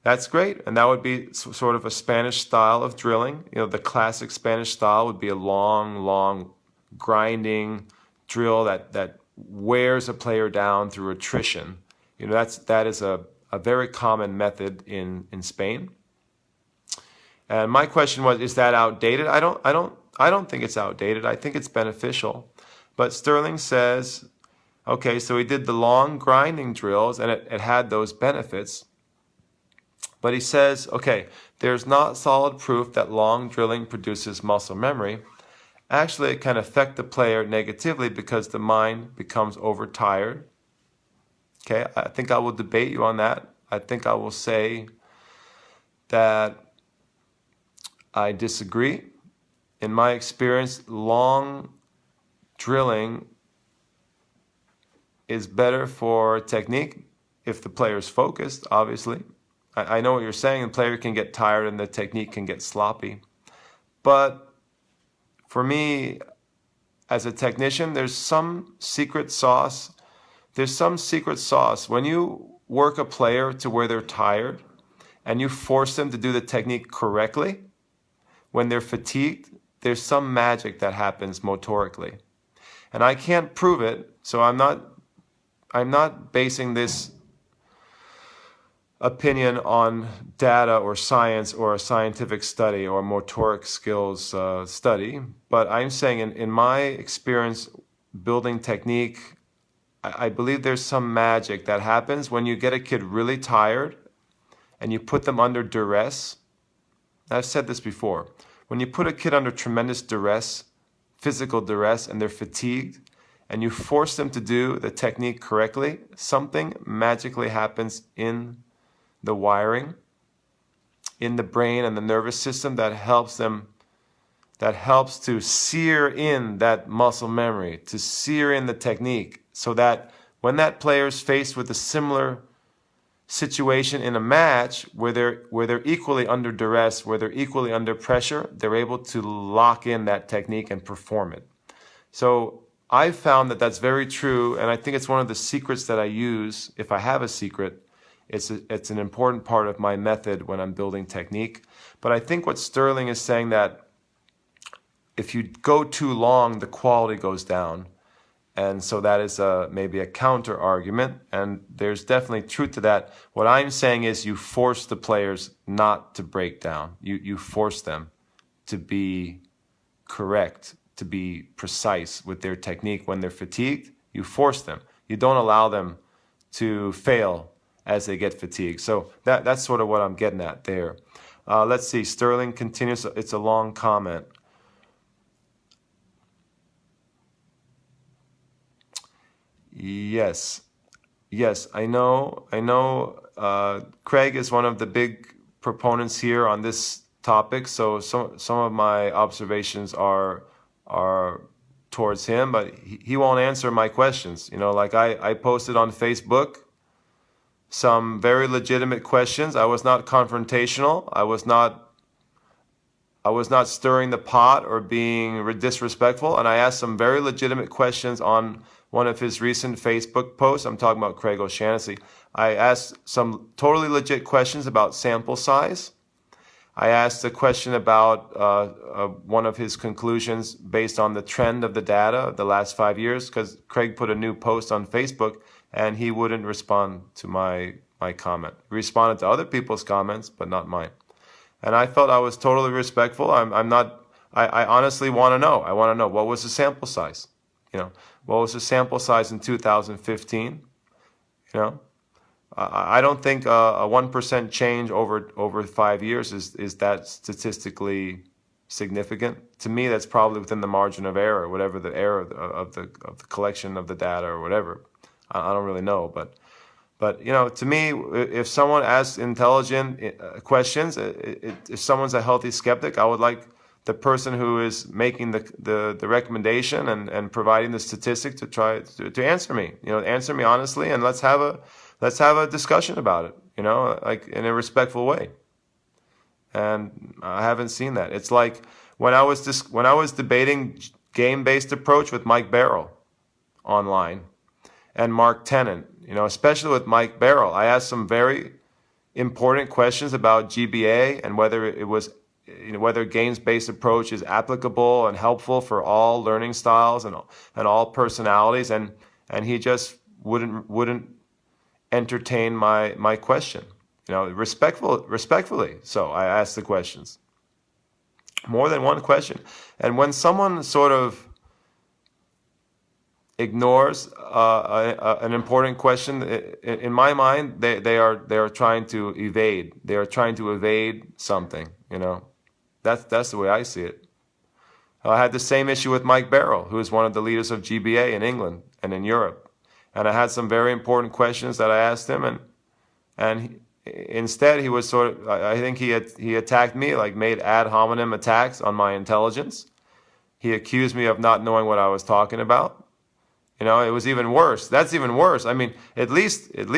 That's great, and that would be sort of a Spanish style of drilling. The classic Spanish style would be a long grinding drill that wears a player down through attrition. That is a very common method in Spain. And my question was, is that outdated? I don't think it's outdated. I think it's beneficial. But Styrling says, okay, so he did the long grinding drills, and it had those benefits. But he says, okay, there's not solid proof that long drilling produces muscle memory. Actually, it can affect the player negatively because the mind becomes overtired. Okay, I think I will debate you on that. I think I will say that I disagree. In my experience, long drilling is better for technique if the player is focused, obviously. I know what you're saying. The player can get tired and the technique can get sloppy. But for me, as a technician, there's some secret sauce. When you work a player to where they're tired and you force them to do the technique correctly, when they're fatigued, there's some magic that happens motorically. And I can't prove it, so I'm not basing this opinion on data or science or a scientific study or motoric skills study, but I'm saying in my experience building technique, I believe there's some magic that happens when you get a kid really tired and you put them under duress. I've said this before. When you put a kid under tremendous duress, physical duress, and they're fatigued, and you force them to do the technique correctly, something magically happens in the wiring, in the brain and the nervous system that helps to sear in that muscle memory, to sear in the technique, so that when that player is faced with a similar situation in a match where they're equally under duress, where they're equally under pressure, they're able to lock in that technique and perform it. So I've found that that's very true, and I think it's one of the secrets that I use. If I have a secret, it's an important part of my method when I'm building technique. But I think what Styrling is saying, that if you go too long, the quality goes down. And so that is maybe a counter argument, and there's definitely truth to that. What I'm saying is you force the players not to break down. You force them to be correct, to be precise with their technique. When they're fatigued, you force them. You don't allow them to fail as they get fatigued. So that's sort of what I'm getting at there. Let's see, Styrling continues. It's a long comment. Yes, I know. Craig is one of the big proponents here on this topic, so some of my observations are towards him, but he won't answer my questions. Like I posted on Facebook some very legitimate questions. I was not confrontational. I was not stirring the pot or being disrespectful, and I asked some very legitimate questions on one of his recent Facebook posts. I'm talking about Craig O'Shaughnessy. I asked some totally legit questions about sample size. I asked a question about one of his conclusions based on the trend of the data of the last 5 years, because Craig put a new post on Facebook and he wouldn't respond to my comment. He responded to other people's comments, but not mine. And I felt I was totally respectful. I honestly want to know. I want to know, what was the sample size? What was the sample size in 2015? I don't think a 1% change over 5 years is that statistically significant. To me, that's probably within the margin of error, whatever the error of the collection of the data or whatever. I don't really know, but to me, if someone asks intelligent questions, if someone's a healthy skeptic, I would like the person who is making the recommendation and providing the statistic to try to answer me. Answer me honestly, and let's have a discussion about it. Like in a respectful way. And I haven't seen that. It's like when I was debating game-based approach with Mike Barrow online and Mark Tennant. Especially with Mike Barrow, I asked some very important questions about GBA and whether games-based approach is applicable and helpful for all learning styles and all personalities, and he just wouldn't entertain my question. Respectfully. So I asked the questions, more than one question, and when someone sort of ignores an important question, in my mind, they are trying to evade. They are trying to evade something. That's the way I see it. I had the same issue with Mike Barrow, who is one of the leaders of GBA in England and in Europe, and I had some very important questions that I asked him, and instead he was sort of, I think he attacked me, like made ad hominem attacks on my intelligence. He accused me of not knowing what I was talking about. It was even worse. That's even worse. I mean, at least if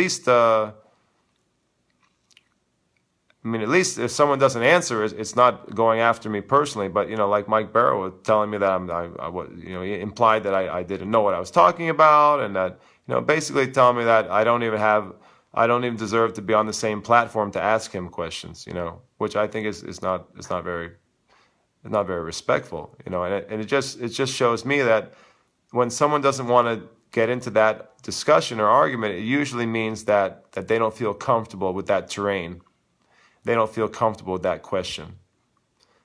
someone doesn't answer, it's not going after me personally. But like Mike Barrow was telling me that he implied that I didn't know what I was talking about, and that basically telling me that I don't even deserve to be on the same platform to ask him questions. Which I think is not very respectful. And it just shows me that when someone doesn't want to get into that discussion or argument, it usually means that they don't feel comfortable with that terrain. They don't feel comfortable with that question.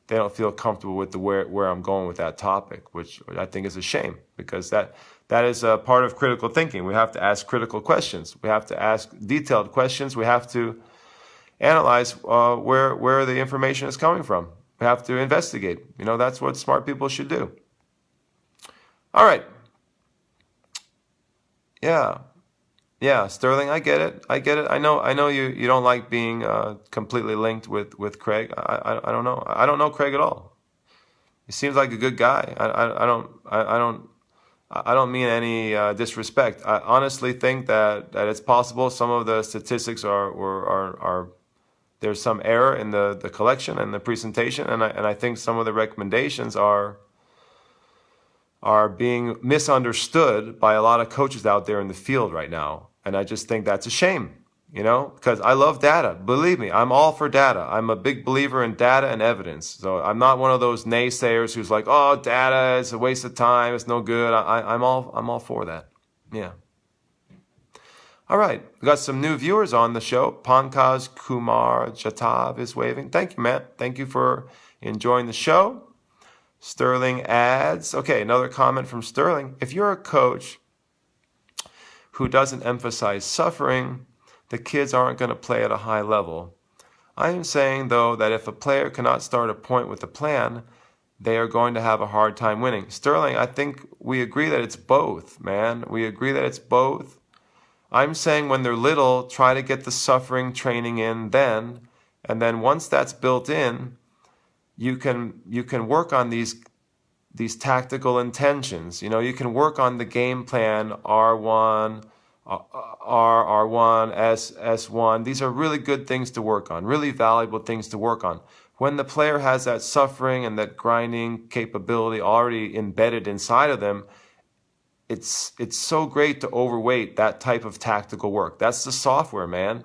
They don't feel comfortable with where I'm going with that topic, which I think is a shame, because that is a part of critical thinking. We have to ask critical questions. We have to ask detailed questions. We have to analyze where the information is coming from. We have to investigate. That's what smart people should do. All right. Yeah, Styrling, I get it. I know you don't like being completely linked with Craig. I don't know. I don't know Craig at all. He seems like a good guy. I I don't mean any disrespect. I honestly think that it's possible some of the statistics are there's some error in the collection and the presentation, and I think some of the recommendations are being misunderstood by a lot of coaches out there in the field right now. And I just think that's a shame, because I love data. Believe me, I'm all for data. I'm a big believer in data and evidence. So I'm not one of those naysayers who's like, oh, data is a waste of time. It's no good. I'm all for that. Yeah. All right. We got some new viewers on the show. Pankaj Kumar Jatav is waving. Thank you, Matt. Thank you for enjoying the show. Styrling adds, okay, another comment from Styrling. If you're a coach who doesn't emphasize suffering, the kids aren't going to play at a high level. I am saying, though, that if a player cannot start a point with a plan, they are going to have a hard time winning. Styrling, I think we agree that it's both, man. We agree that it's both. I'm saying when they're little, try to get the suffering training in then, and then once that's built in, you can work on these tactical intentions. You can work on the game plan, R1, R1, S1. These are really good things to work on, really valuable things to work on. When the player has that suffering and that grinding capability already embedded inside of them, it's so great to overweight that type of tactical work. That's the software, man.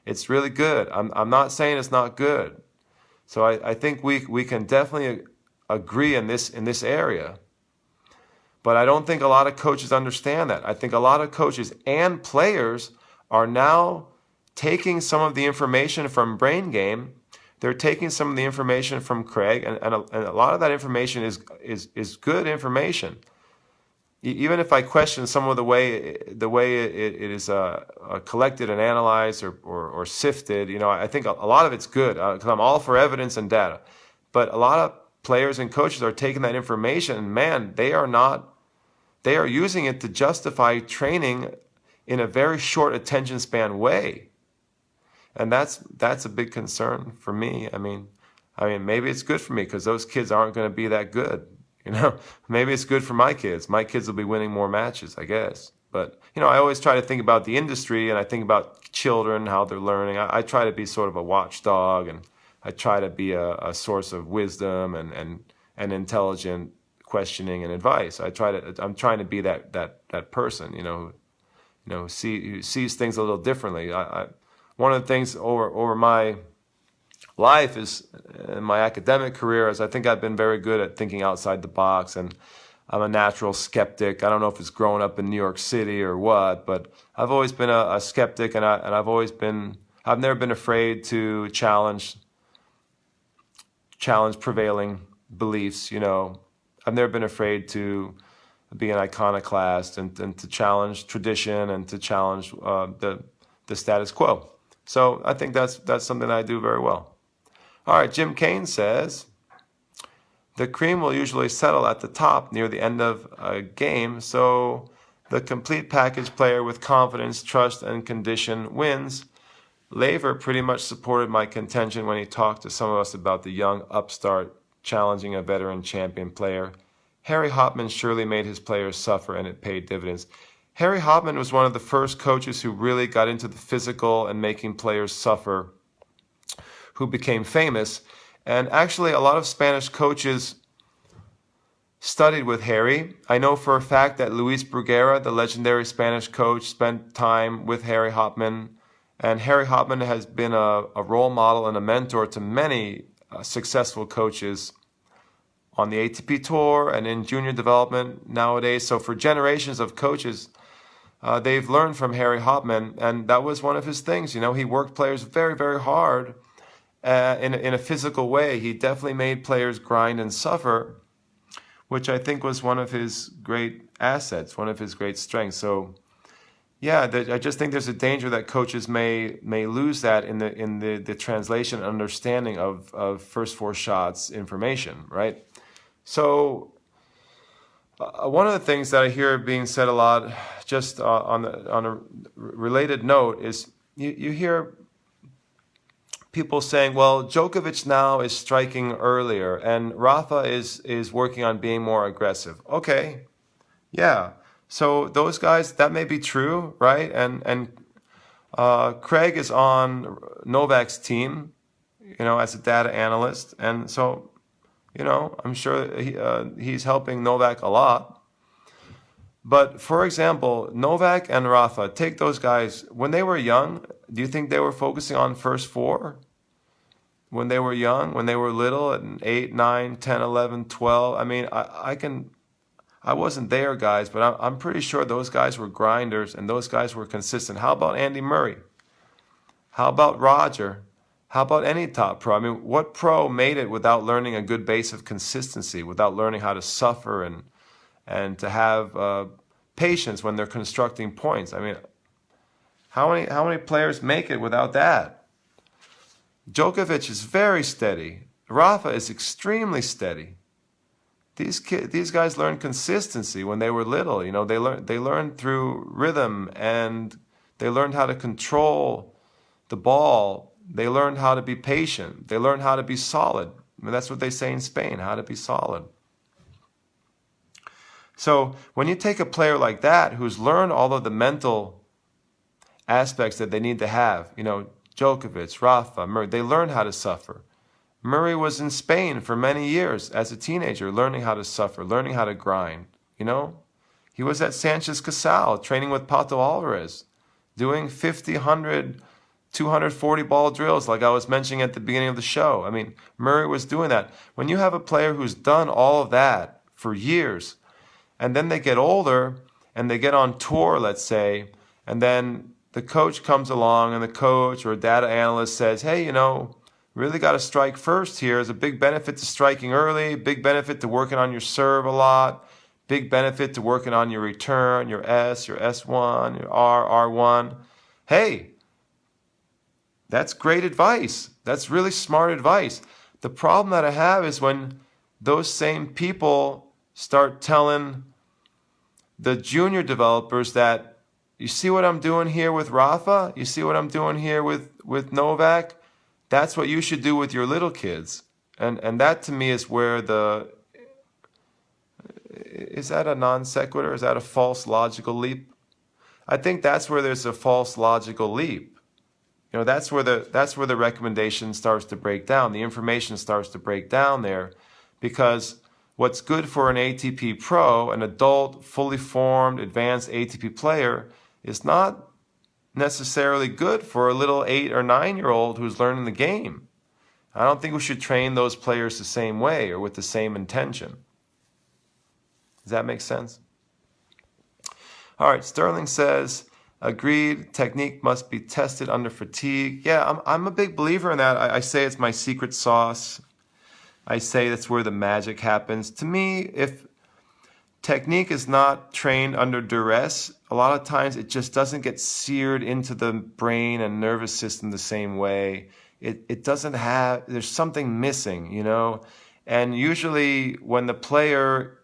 It's really good. I'm not saying it's not good. So I think we can definitely agree in this area. But I don't think a lot of coaches understand that. I think a lot of coaches and players are now taking some of the information from Brain Game. They're taking some of the information from Craig, and a lot of that information is good information. Even if I question some of the way it is collected and analyzed or sifted, I think a lot of it's good because I'm all for evidence and data. But a lot of players and coaches are taking that information, and man, they are using it to justify training in a very short attention span way, and that's a big concern for me. I mean, maybe it's good for me because those kids aren't going to be that good. Maybe it's good for my kids. My kids will be winning more matches, I guess. But, I always try to think about the industry, and I think about children, how they're learning. I try to be sort of a watchdog, and I try to be a source of wisdom and intelligent questioning and advice. I'm trying to be that person, who sees things a little differently. One of the things over my life is in my academic career is I think I've been very good at thinking outside the box, and I'm a natural skeptic. I don't know if it's growing up in New York City or what, but I've always been a skeptic, and I've never been afraid to challenge prevailing beliefs. I've never been afraid to be an iconoclast and to challenge tradition and to challenge the status quo. So I think that's something I do very well. All right, Jim Kane says, the cream will usually settle at the top near the end of a game, so the complete package player with confidence, trust, and condition wins. Laver pretty much supported my contention when he talked to some of us about the young upstart challenging a veteran champion player. Harry Hopman surely made his players suffer, and it paid dividends. Harry Hopman was one of the first coaches who really got into the physical and making players suffer, who became famous. And actually, a lot of Spanish coaches studied with Harry. I know for a fact that Luis Bruguera, the legendary Spanish coach, spent time with Harry Hopman. And Harry Hopman has been a role model and a mentor to many successful coaches on the ATP Tour and in junior development nowadays. So for generations of coaches, they've learned from Harry Hopman, and that was one of his things. He worked players very, very hard in a physical way. He definitely made players grind and suffer, which I think was one of his great assets, one of his great strengths. So, yeah, I just think there's a danger that coaches may lose that in the translation and understanding of first four shots information, right? So, one of the things that I hear being said a lot, just on a related note, is you hear people saying, well, Djokovic now is striking earlier and Rafa is working on being more aggressive. Okay, Yeah. So those guys, that may be true, right? And Craig is on Novak's team, as a data analyst, and so, I'm sure he's helping Novak a lot. But for example, Novak and Rafa, take those guys. When they were young, do you think they were focusing on first four? When they were young, when they were little, at 8, 9, 10, 11, 12. I mean, I wasn't there, guys, but I'm pretty sure those guys were grinders and those guys were consistent. How about Andy Murray? How about Roger? How about any top pro? I mean, what pro made it without learning a good base of consistency, without learning how to suffer and to have patience when they're constructing points? I mean, how many players make it without that? Djokovic is very steady. Rafa is extremely steady. These guys learned consistency when they were little. They learned through rhythm, and they learned how to control the ball. They learned how to be patient. They learned how to be solid. I mean, that's what they say in Spain, how to be solid. So when you take a player like that who's learned all of the mental aspects that they need to have, Djokovic, Rafa, Murray, they learned how to suffer. Murray was in Spain for many years as a teenager, learning how to suffer, learning how to grind, He was at Sanchez Casal, training with Pato Alvarez, doing 50, 100, 240 ball drills like I was mentioning at the beginning of the show. I mean, Murray was doing that. When you have a player who's done all of that for years, and then they get older, and they get on tour, let's say, and then the coach comes along, and the coach or a data analyst says, hey, really got to strike first here. There's a big benefit to striking early, big benefit to working on your serve a lot, big benefit to working on your return, your S, your S1, your R, R1. Hey, that's great advice. That's really smart advice. The problem that I have is when those same people start telling the junior developers that, you see what I'm doing here with Rafa? You see what I'm doing here with Novak? That's what you should do with your little kids. And that to me is where is that a non sequitur? Is that a false logical leap? I think that's where there's a false logical leap. That's where the recommendation starts to break down. The information starts to break down there, because what's good for an ATP pro, an adult, fully formed, advanced ATP player, is not necessarily good for a little 8 or 9-year-old who's learning the game. I don't think we should train those players the same way or with the same intention. Does that make sense? All right, Styrling says, agreed, technique must be tested under fatigue. Yeah, I'm a big believer in that. I say it's my secret sauce. I say that's where the magic happens. To me, if technique is not trained under duress, a lot of times it just doesn't get seared into the brain and nervous system the same way. It doesn't have, there's something missing, And usually when the player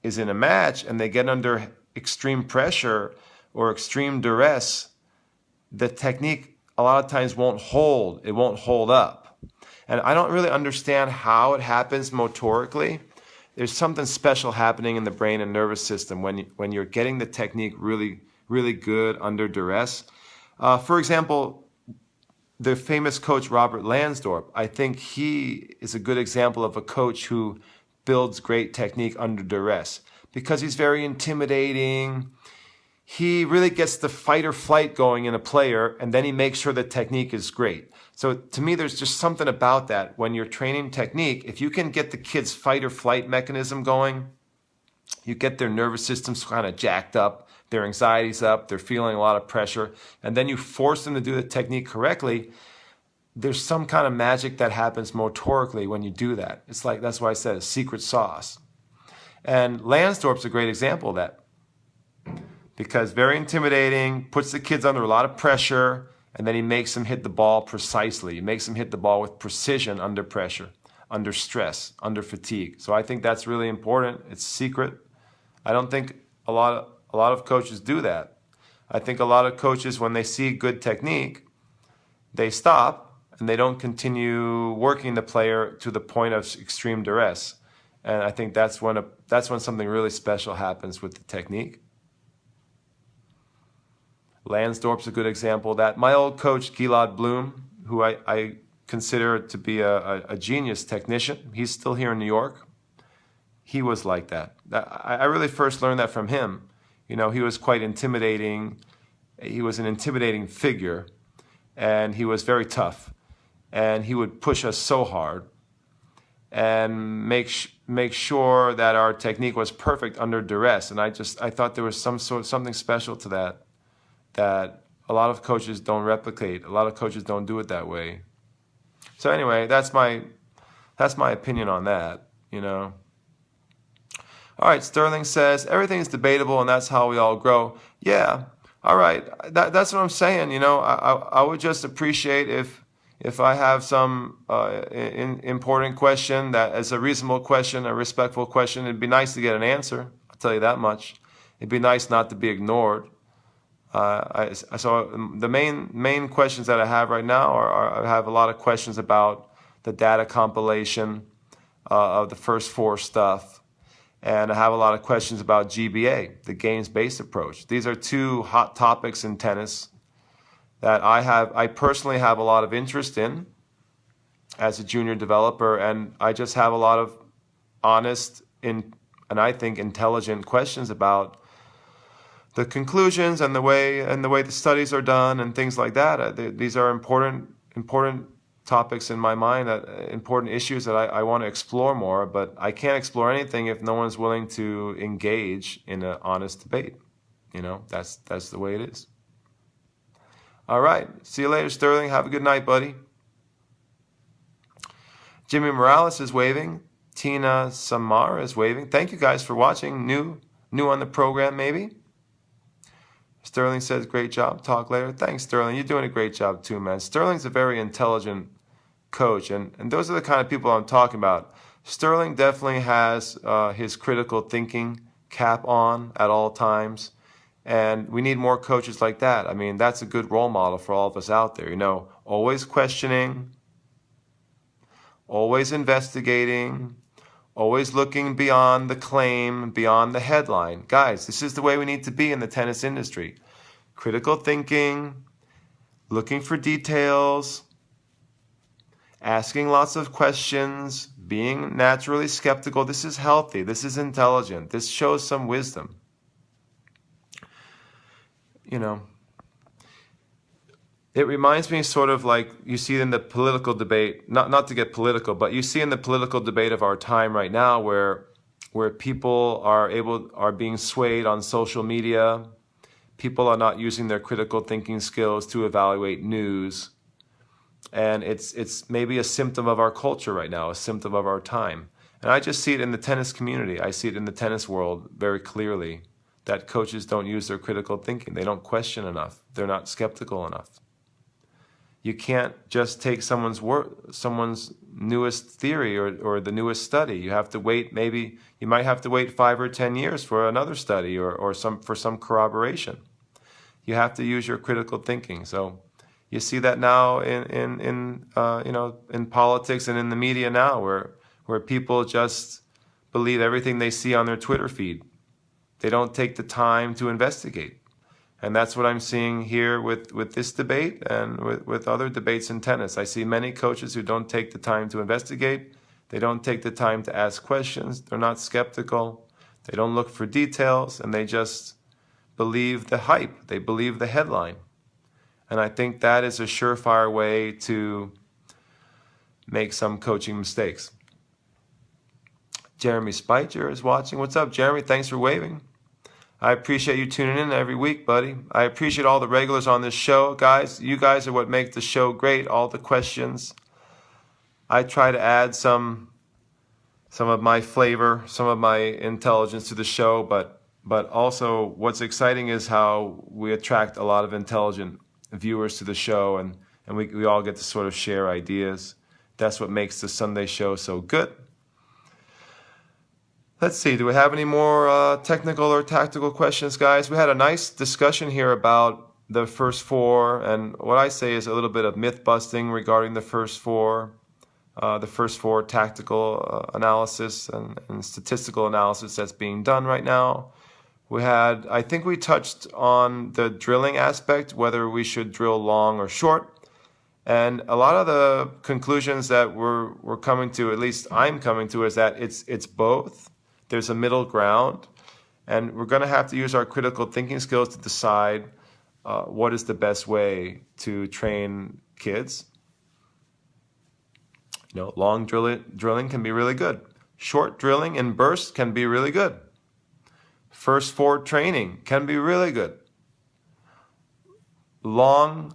is in a match and they get under extreme pressure or extreme duress, the technique a lot of times won't hold. It won't hold up. And I don't really understand how it happens motorically. There's something special happening in the brain and nervous system when you're getting the technique really, really good under duress. For example, the famous coach Robert Lansdorp, I think he is a good example of a coach who builds great technique under duress because he's very intimidating. He really gets the fight or flight going in a player, and then he makes sure the technique is great. So to me, there's just something about that. When you're training technique, if you can get the kid's fight or flight mechanism going, you get their nervous systems kind of jacked up, their anxiety's up, they're feeling a lot of pressure, and then you force them to do the technique correctly, there's some kind of magic that happens motorically when you do that. It's like, that's why I said a secret sauce. And Lansdorp's a great example of that, because very intimidating, puts the kids under a lot of pressure, and then he makes them hit the ball precisely. He makes them hit the ball with precision under pressure, under stress, under fatigue. So I think that's really important. It's secret. I don't think a lot of coaches do that. I think a lot of coaches, when they see good technique, they stop and they don't continue working the player to the point of extreme duress. And I think that's when something really special happens with the technique. Lansdorp's a good example of that. My old coach, Gilad Bloom, who I consider to be a genius technician, he's still here in New York. He was like that. I really first learned that from him. You know, he was quite intimidating. He was an intimidating figure, and he was very tough. And he would push us so hard and make sure that our technique was perfect under duress. And I thought there was something special to that a lot of coaches don't replicate. A lot of coaches don't do it that way. So anyway, that's my opinion on that, you know. All right, Styrling says, everything is debatable and that's how we all grow. Yeah, all right, that's what I'm saying, you know. I would just appreciate if I have some important question that is a reasonable question, a respectful question. It'd be nice to get an answer, I'll tell you that much. It'd be nice not to be ignored. So the main questions that I have right now are I have a lot of questions about the data compilation of the first four stuff. And I have a lot of questions about GBA, the games-based approach. These are two hot topics in tennis that I personally have a lot of interest in as a junior developer, and I just have a lot of honest and I think intelligent questions about the conclusions and the way the studies are done and things like that. These are important topics in my mind, important issues that I want to explore more, but I can't explore anything if no one's willing to engage in an honest debate. You know, that's the way it is. All right. See you later, Styrling. Have a good night, buddy. Jimmy Morales is waving. Tina Samara is waving. Thank you guys for watching. New on the program, maybe. Styrling says, great job. Talk later. Thanks, Styrling. You're doing a great job too, man. Styrling's a very intelligent coach, and those are the kind of people I'm talking about. Styrling definitely has his critical thinking cap on at all times. And we need more coaches like that. I mean, that's a good role model for all of us out there. You know, always questioning, always investigating, always looking beyond the claim, beyond the headline. Guys, this is the way we need to be in the tennis industry. Critical thinking, looking for details, asking lots of questions, being naturally skeptical. This is healthy. This is intelligent. This shows some wisdom. You know, it reminds me sort of like you see in the political debate, not to get political, but you see in the political debate of our time right now where people are being swayed on social media. People are not using their critical thinking skills to evaluate news. And it's maybe a symptom of our culture right now, a symptom of our time. And I just see it in the tennis community. I see it in the tennis world very clearly. That coaches don't use their critical thinking. They don't question enough. They're not skeptical enough. You can't just take someone's newest theory or the newest study. You have to wait. Maybe you might have to wait 5 or 10 years for another study or some corroboration. You have to use your critical thinking. So you see that now in politics and in the media now, where people just believe everything they see on their Twitter feed. They don't take the time to investigate. And that's what I'm seeing here with this debate and with other debates in tennis. I see many coaches who don't take the time to investigate. They don't take the time to ask questions. They're not skeptical. They don't look for details, and they just believe the hype. They believe the headline. And I think that is a surefire way to make some coaching mistakes. Jeremy Spitzer is watching. What's up, Jeremy? Thanks for waving. I appreciate you tuning in every week, buddy. I appreciate all the regulars on this show. Guys, you guys are what make the show great, all the questions. I try to add some of my flavor, some of my intelligence to the show, but also what's exciting is how we attract a lot of intelligent viewers to the show, and we all get to sort of share ideas. That's what makes the Sunday show so good. Let's see, do we have any more technical or tactical questions, guys? We had a nice discussion here about the first four, and what I say is a little bit of myth busting regarding the first four. the first 4 tactical analysis and statistical analysis that's being done right now. I think we touched on the drilling aspect, whether we should drill long or short. And a lot of the conclusions that we're coming to, at least I'm coming to, is that it's both. There's a middle ground. And we're going to have to use our critical thinking skills to decide what is the best way to train kids. Long drilling can be really good. Short drilling in bursts can be really good. First 4 training can be really good. Long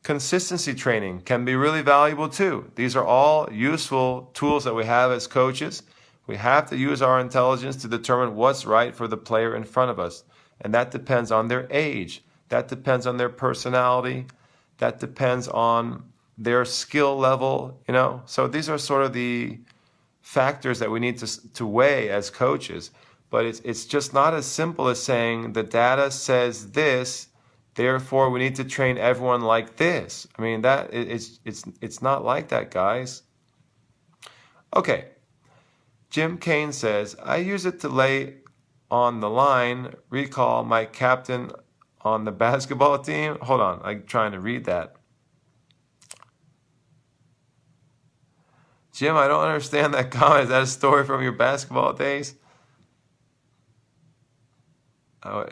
consistency training can be really valuable too. These are all useful tools that we have as coaches. We have to use our intelligence to determine what's right for the player in front of us. And that depends on their age. That depends on their personality. That depends on their skill level, So these are sort of the factors that we need to weigh as coaches. But it's just not as simple as saying the data says this, therefore we need to train everyone like this. I mean, it's not like that, guys. Okay. Jim Kane says, I use it to lay on the line, recall my captain on the basketball team. Hold on, I'm trying to read that. Jim, I don't understand that comment. Is that a story from your basketball days? Oh,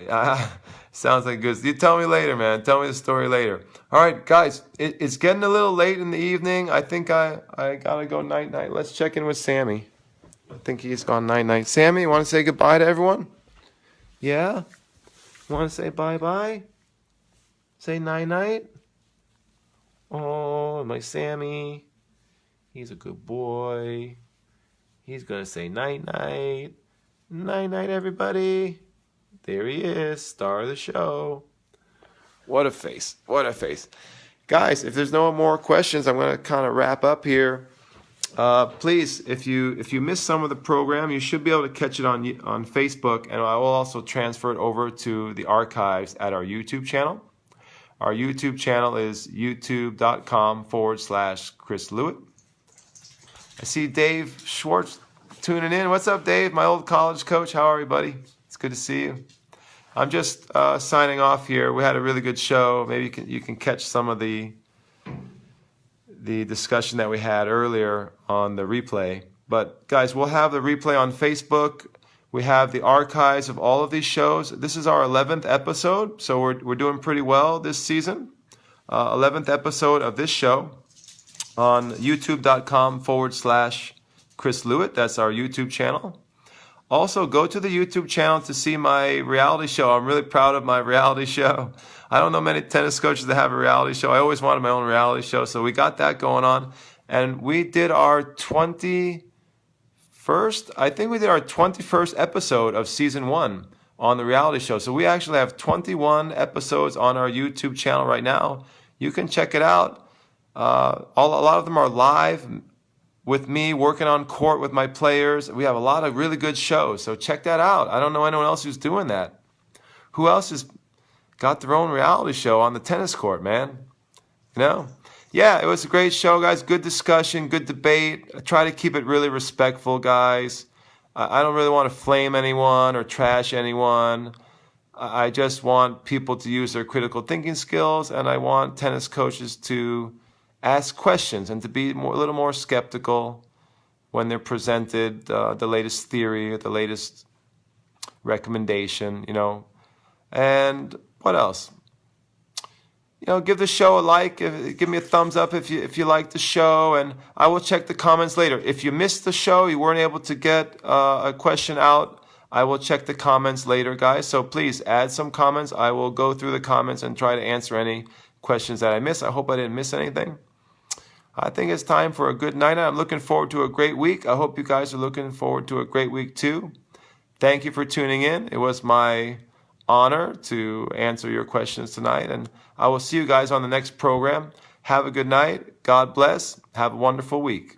sounds like good. You tell me later, man. Tell me the story later. All right, guys, it's getting a little late in the evening. I think I gotta go night-night. Let's check in with Sammie. I think he's gone night-night. Sammie, you want to say goodbye to everyone? Yeah? Want to say bye-bye? Say night-night? Oh, my Sammie. He's a good boy. He's going to say night-night. Night-night, everybody. There he is, star of the show. What a face. What a face. Guys, if there's no more questions, I'm going to kind of wrap up here. Please, if you missed some of the program, you should be able to catch it on Facebook, and I will also transfer it over to the archives at our YouTube channel. Our YouTube channel is youtube.com/Chris Lewitt. I see Dave Schwartz tuning in. What's up, Dave? My old college coach. How are you, buddy? It's good to see you. I'm just signing off here. We had a really good show. Maybe you can catch some of the discussion that we had earlier on the replay. But guys, we'll have the replay on Facebook. We have the archives of all of these shows. This is our 11th episode, so we're doing pretty well this season. 11th episode of this show on youtube.com/Chris Lewitt. That's our YouTube channel. Also, go to the YouTube channel to see my reality show. I'm really proud of my reality show. I don't know many tennis coaches that have a reality show. I always wanted my own reality show, so we got that going on. And we did our 21st, I think we did our 21st episode of Season 1 on the reality show. So we actually have 21 episodes on our YouTube channel right now. You can check it out. A lot of them are live with me working on court with my players. We have a lot of really good shows, so check that out. I don't know anyone else who's doing that. Who else has got their own reality show on the tennis court, man? Yeah, it was a great show, guys. Good discussion, good debate. I try to keep it really respectful, guys. I don't really want to flame anyone or trash anyone. I just want people to use their critical thinking skills, and I want tennis coaches to ask questions and to be a little more skeptical when they're presented the latest theory or the latest recommendation, And what else? Give the show a like. Give me a thumbs up if you like the show, and I will check the comments later. If you missed the show, you weren't able to get a question out, I will check the comments later, guys. So please add some comments. I will go through the comments and try to answer any questions that I missed. I hope I didn't miss anything. I think it's time for a good night. I'm looking forward to a great week. I hope you guys are looking forward to a great week too. Thank you for tuning in. It was my honor to answer your questions tonight, and I will see you guys on the next program. Have a good night. God bless. Have a wonderful week.